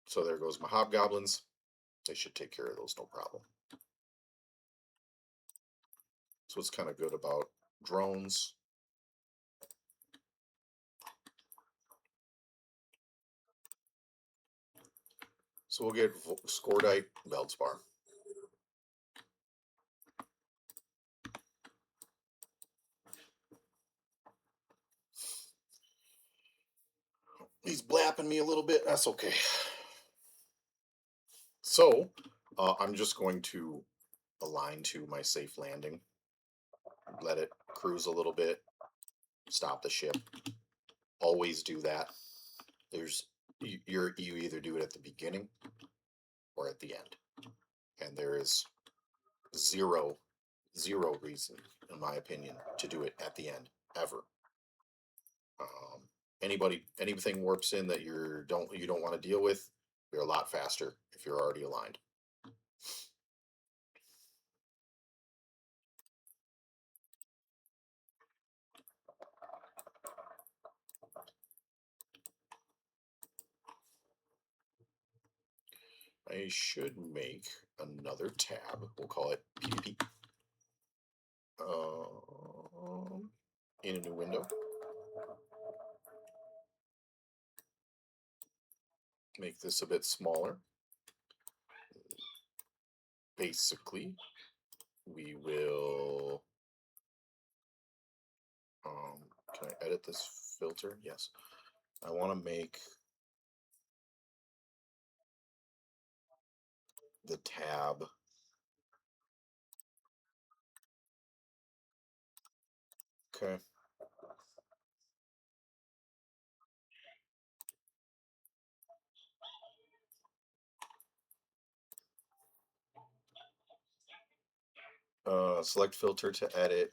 So there goes my hobgoblins. They should take care of those, no problem. So what's kind of good about drones? So we'll get scordite Veldspar. He's blapping me a little bit. That's okay. So I'm just going to align to my safe landing. Let it cruise a little bit. Stop the ship. Always do that. You either do it at the beginning or at the end, and there is zero reason, in my opinion, to do it at the end ever. Anything warps in that you don't want to deal with, you're a lot faster if you're already aligned. I should make another tab. We'll call it PvP. In a new window. Make this a bit smaller. Basically, we will. Can I edit this filter? Yes. I want to make the tab okay. Select filter to edit.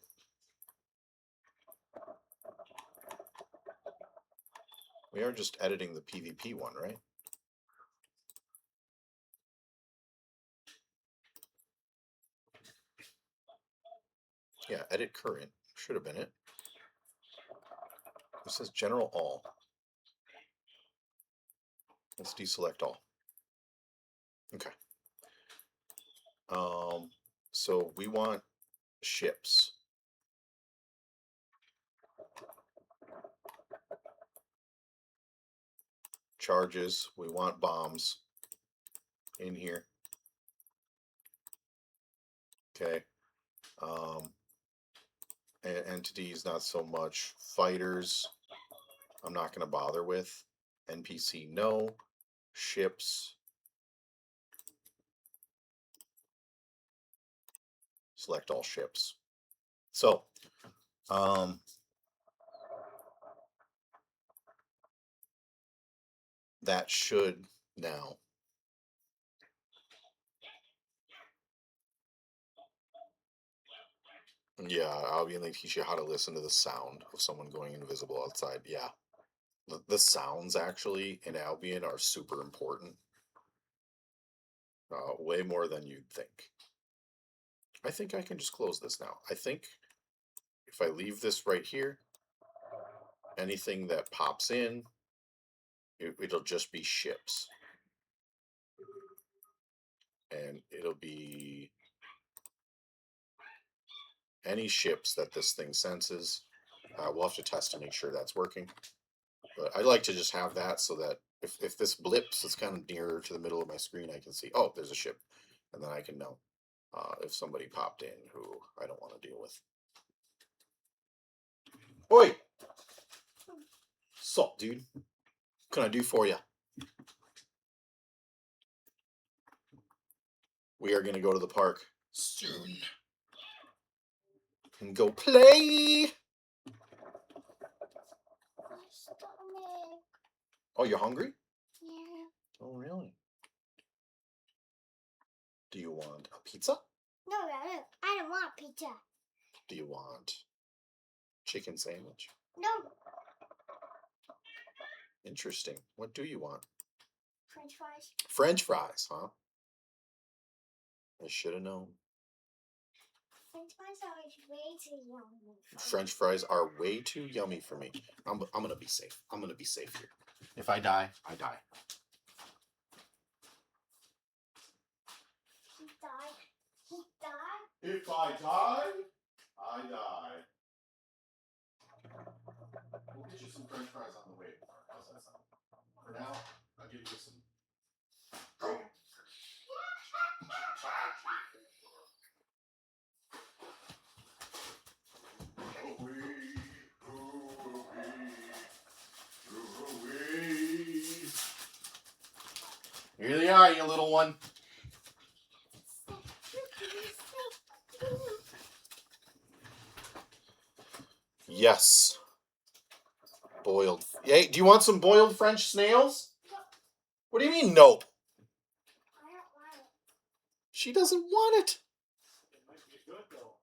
We are just editing the PvP one, right? Yeah, edit current. Should have been it. It says general all. Let's deselect all. Okay. So we want ships. Charges, we want bombs in here. Okay. Entities, not so much. Fighters, I'm not going to bother with. NPC, no. Ships. Select all ships. So, that should now. Yeah, I'll be able to teach you how to listen to the sound of someone going invisible outside. Yeah. The sounds actually in Albion are super important. Way more than you'd think. I think I can just close this now. I think if I leave this right here, anything that pops in, it'll just be ships. And it'll be any ships that this thing senses. We'll have to test to make sure that's working. But I'd like to just have that so that if this blips, it's kind of nearer to the middle of my screen, I can see, oh, there's a ship. And then I can know if somebody popped in who I don't want to deal with. Oi! Sup, dude? What can I do for you? We are going to go to the park soon. And go play! stomach. Oh, you're hungry? Yeah. Oh, really? Do you want a pizza? No, I don't want pizza. Do you want chicken sandwich? No. Interesting. What do you want? French fries. French fries, huh? I should have known. French fries are way too yummy. French fries are way too yummy for me. I'm gonna be safe. I'm gonna be safe here. If I die, I die. He died. He died. If I die, I die. We'll get you some French fries on the way. How's that sound? For now, I'll give you some. Here they are, you little one. Yes. Boiled. Hey, do you want some boiled French snails? What do you mean, nope? I don't want it. She doesn't want it. It might be good though.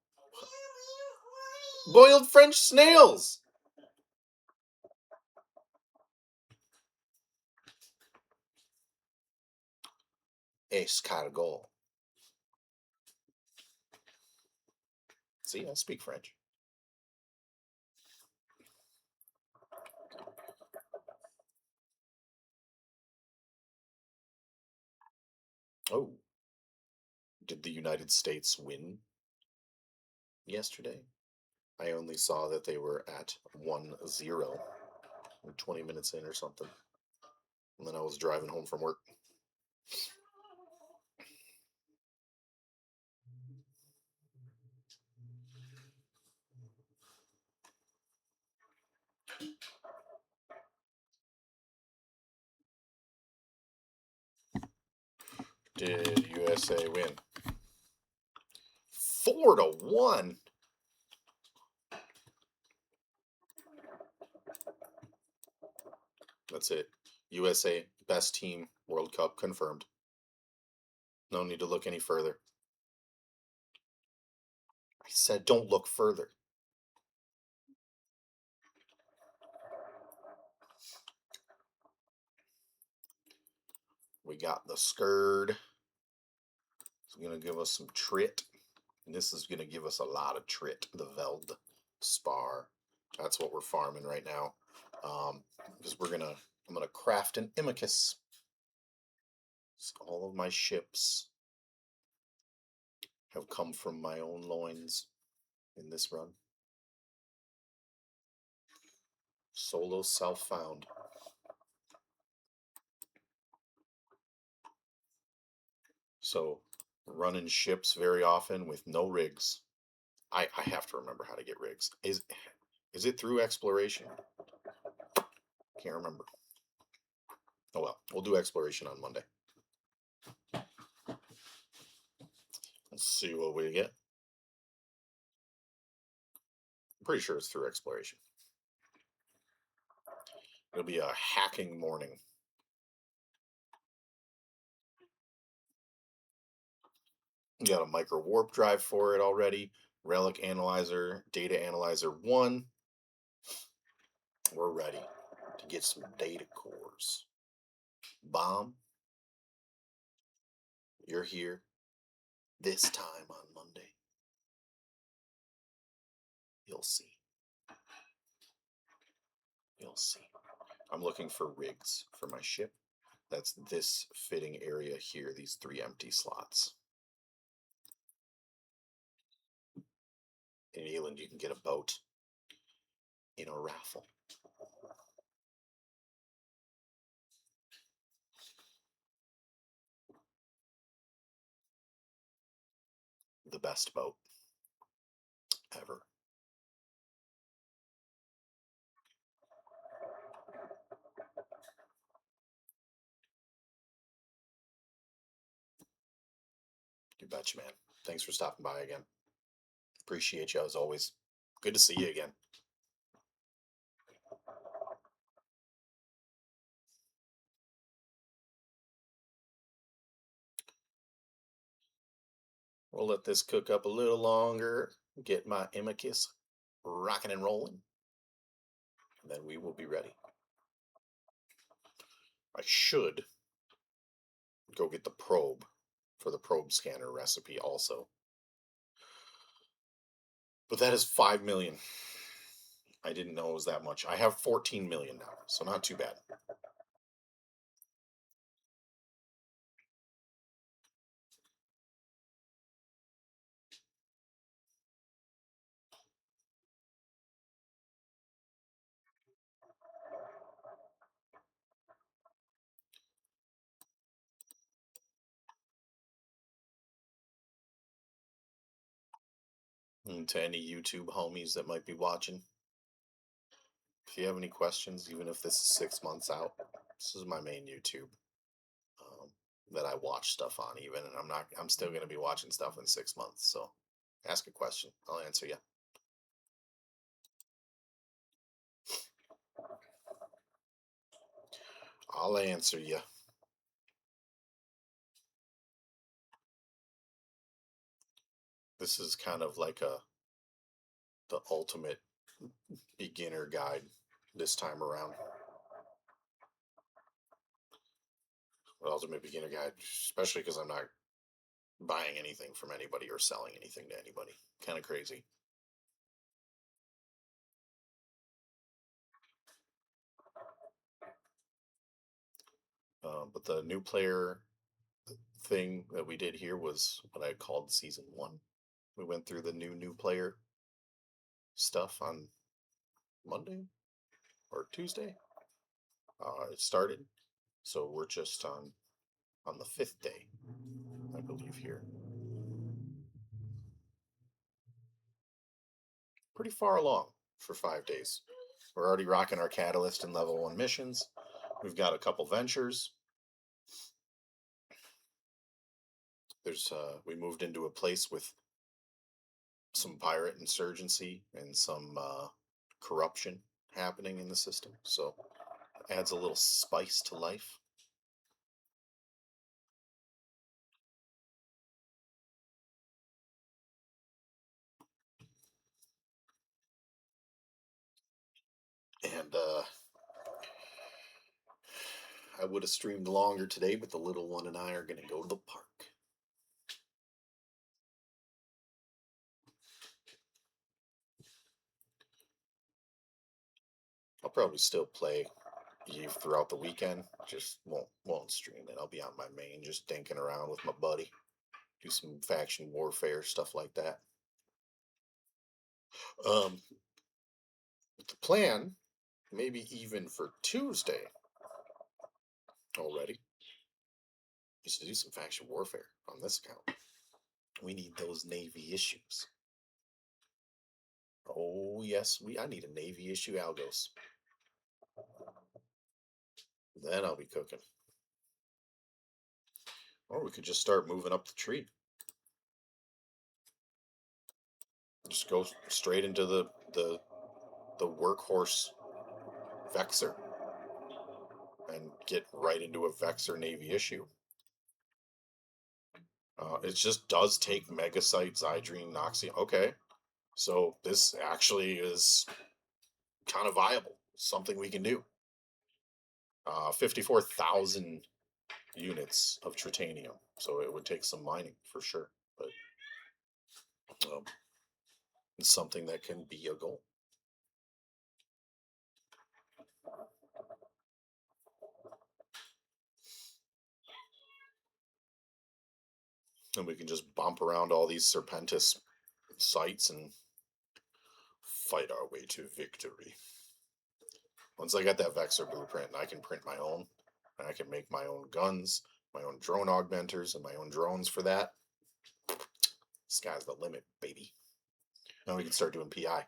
Boiled French snails. Escargot. See, I speak French. Oh. Did the United States win yesterday? I only saw that they were at 1-0, 20 minutes in or something. And then I was driving home from work. Did USA win? 4-1. That's it. USA, best team, World Cup confirmed. No need to look any further. I said don't look further. We got the Skurd. It's going to give us some trit. And this is going to give us a lot of trit. The Veld Spar. That's what we're farming right now. Because I'm going to craft an Imicus. So all of my ships have come from my own loins in this run. Solo self-found. So running ships very often with no rigs. I have to remember how to get rigs. Is it through exploration? Can't remember. Oh well, we'll do exploration on Monday. Let's see what we get. I'm pretty sure it's through exploration. It'll be a hacking morning. You got a micro warp drive for it already. Relic analyzer, data analyzer 1. We're ready to get some data cores. Bomb, you're here this time on Monday. You'll see. You'll see. I'm looking for rigs for my ship. That's this fitting area here, these 3 empty slots. In England, you can get a boat in a raffle. The best boat ever. You betcha, man. Thanks for stopping by again. Appreciate you as always. Good to see you again. We'll let this cook up a little longer, get my amicus rocking and rolling, and then we will be ready. I should go get the probe for the probe scanner recipe also. But that is 5 million. I didn't know it was that much. I have 14 million now, so not too bad. And to any YouTube homies that might be watching, if you have any questions, even if this is 6 months out, this is my main YouTube that I watch stuff on. Even, and I'm still going to be watching stuff in 6 months. So, ask a question, I'll answer you. I'll answer you. This is kind of like the ultimate beginner guide this time around. The ultimate beginner guide, especially because I'm not buying anything from anybody or selling anything to anybody. Kind of crazy. But the new player thing that we did here was what I called season 1. We went through the new player stuff on Monday or Tuesday. It started, so we're just on the 5th day, I believe, here. Pretty far along for 5 days. We're already rocking our catalyst and level 1 missions. We've got a couple ventures. We moved into a place with some pirate insurgency and some corruption happening in the system, so it adds a little spice to life. And I would have streamed longer today, but the little one and I are going to go to the park. I'll probably still play Eve throughout the weekend. Just won't stream it. I'll be on my main, just dinking around with my buddy. Do some faction warfare, stuff like that. The plan, maybe even for Tuesday already, is to do some faction warfare on this account. We need those Navy issues. Oh yes, I need a Navy issue Algos. Then I'll be cooking. Or we could just start moving up the tree. Just go straight into the workhorse Vexor and get right into a Vexor Navy issue. It just does take Megasite, Zydrine, Noxian. Okay, so this actually is kind of viable. Something we can do. 54,000 units of Tritanium, so it would take some mining for sure, but it's something that can be a goal. And we can just bump around all these Serpentis sites and fight our way to victory. Once I got that Vexor blueprint, I can print my own. And I can make my own guns, my own drone augmenters, and my own drones for that. Sky's the limit, baby. Now we can start doing PI.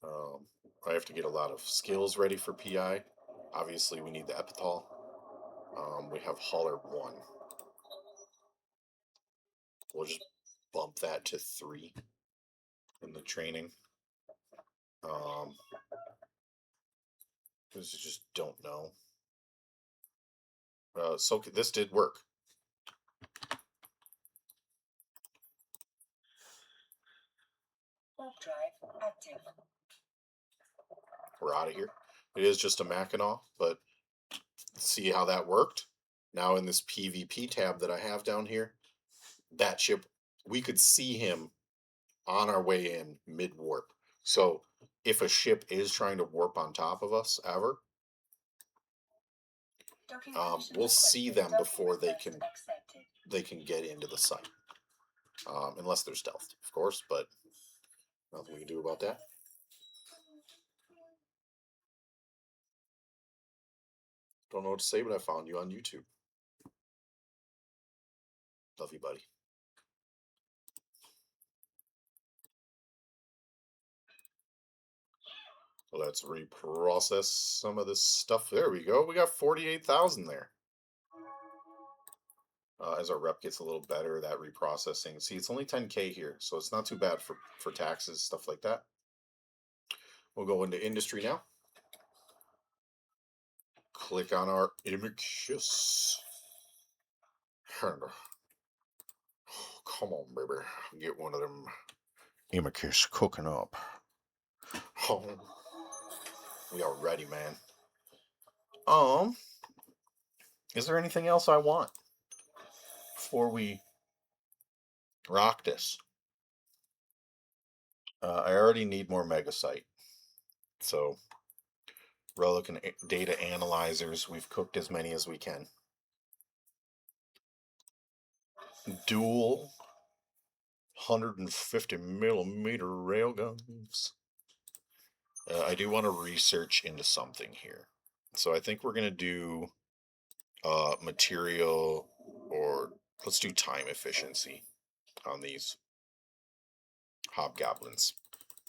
I have to get a lot of skills ready for PI. Obviously, we need the Epithal. We have Hauler 1. We'll just bump that to 3 in the training. Because you just don't know. So this did work. Warp drive active. We're out of here. It is just a Mackinac, but see how that worked? Now in this PvP tab that I have down here, that ship, we could see him on our way in mid-warp. So if a ship is trying to warp on top of us ever, we'll see them before they can get into the site. Unless they're stealthed, of course, but nothing we can do about that. Don't know what to say, but I found you on YouTube. Love you, buddy. Let's reprocess some of this stuff. There we go. We got 48,000 there. As our rep gets a little better, that reprocessing. See, it's only 10K here, so it's not too bad for taxes, stuff like that. We'll go into industry now. Click on our images. Come on, baby. Get one of them images cooking up. Oh, we are ready, man. Is there anything else I want before we rock this? I already need more megasite. So, relic and data analyzers, we've cooked as many as we can. Dual 150 millimeter railguns. I do want to research into something here. So I think we're going to do material, or let's do time efficiency on these hobgoblins.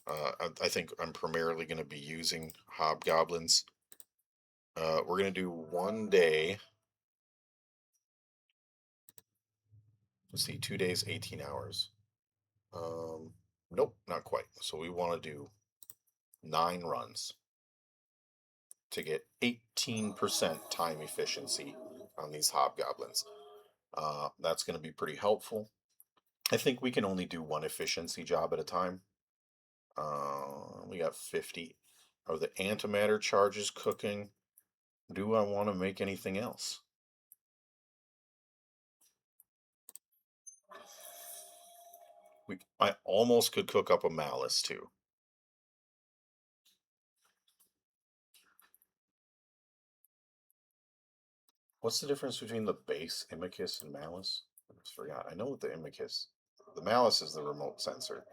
I think I'm primarily going to be using hobgoblins. We're going to do 1 day. Let's see, 2 days, 18 hours. Nope, not quite. So we want to do 9 runs to get 18% time efficiency on these hobgoblins. That's going to be pretty helpful. I think we can only do 1 efficiency job at a time. We got 50. Are the antimatter charges cooking? Do I want to make anything else? I almost could cook up a malice too. What's the difference between the base Imicus and Malice? I just forgot. I know what the Imicus. The Malice is the remote sensor.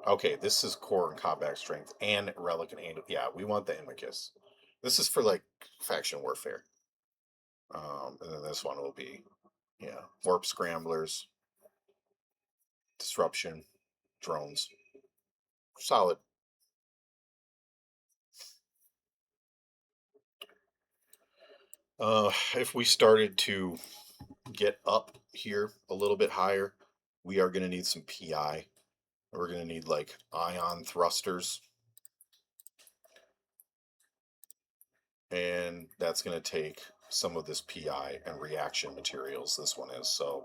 Okay, this is core and combat strength and relic and angel. Yeah, we want the Imicus. This is for like faction warfare. And then this one will be, yeah, warp scramblers, disruption, drones. Solid. If we started to get up here a little bit higher, we are going to need some PI. We're going to need like ion thrusters. And that's going to take some of this PI and reaction materials. This one is. So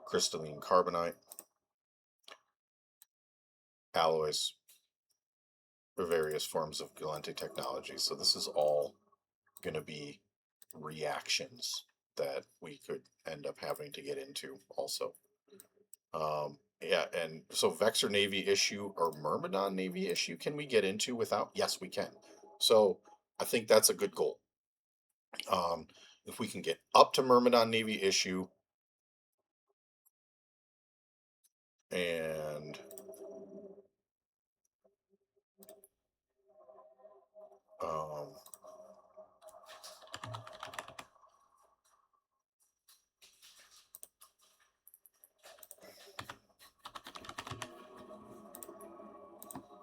crystalline carbonite, alloys, or various forms of Galente technology. So this is all going to be reactions that we could end up having to get into also. Yeah, and so Vexor Navy issue or Myrmidon Navy issue, can we get into without? Yes, we can. So I think that's a good goal. If we can get up to Myrmidon Navy issue and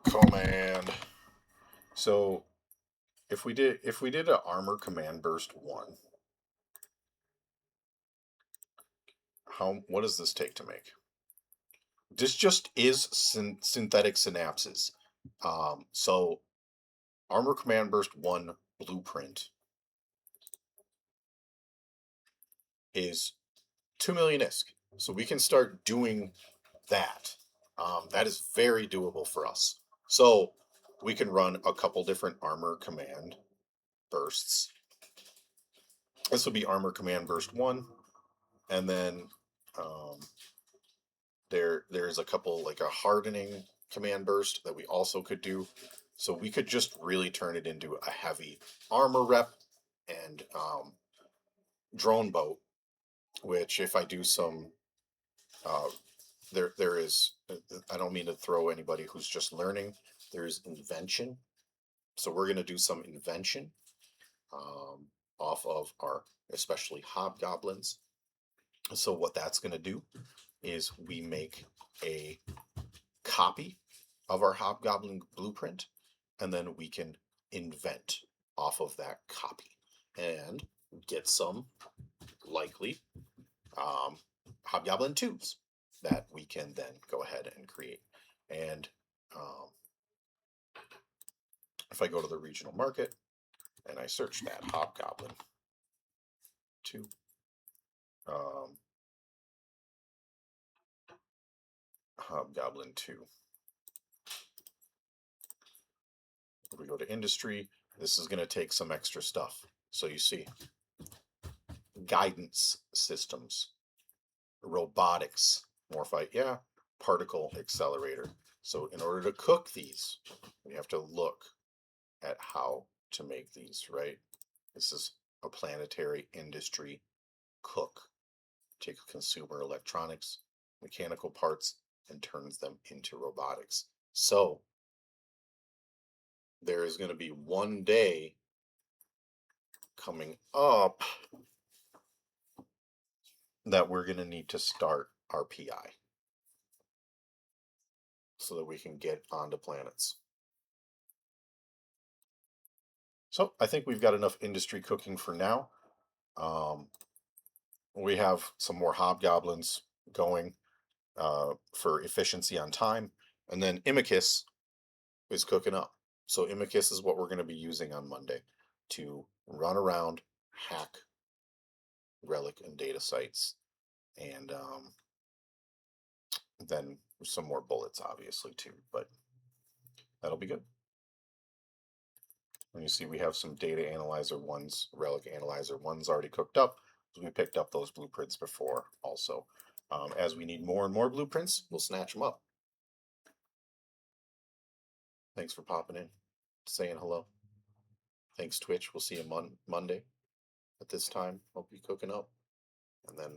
command. So if we did an armor command burst 1, what does this take to make? This just is synthetic synapses. So armor command burst 1 blueprint is 2 million ISK. So we can start doing that. That is very doable for us. So we can run a couple different armor command bursts. This will be armor command burst 1, and then there's a couple, like a hardening command burst that we also could do. So we could just really turn it into a heavy armor rep and drone boat, which if I do some there is, I don't mean to throw anybody who's just learning, there's invention. So we're going to do some invention off of our especially hobgoblins. So what that's going to do is we make a copy of our hobgoblin blueprint, and then we can invent off of that copy and get some likely hobgoblin 2s that we can then go ahead and create. And if I go to the regional market and I search that hobgoblin 2, hobgoblin 2. If we go to industry, this is going to take some extra stuff. So you see, guidance systems, robotics, morphite, yeah, particle accelerator. So in order to cook these, we have to look at how to make these, right? This is a planetary industry cook. Take consumer electronics, mechanical parts, and turns them into robotics. So there is going to be one day coming up that we're going to need to start our PI so that we can get onto planets. So I think we've got enough industry cooking for now. We have some more hobgoblins going for efficiency on time. And then Imicus is cooking up. So Imicus is what we're going to be using on Monday to run around, hack relic and data sites, and then some more bullets, obviously, too. But that'll be good. And you see we have some data analyzer 1s, relic analyzer 1s already cooked up. We picked up those blueprints before also. As we need more and more blueprints, we'll snatch them up. Thanks for popping in, saying hello. Thanks, Twitch. We'll see you Monday at this time. Hope you're cooking up. And then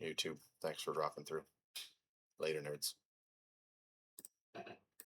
YouTube, thanks for dropping through. Later, nerds.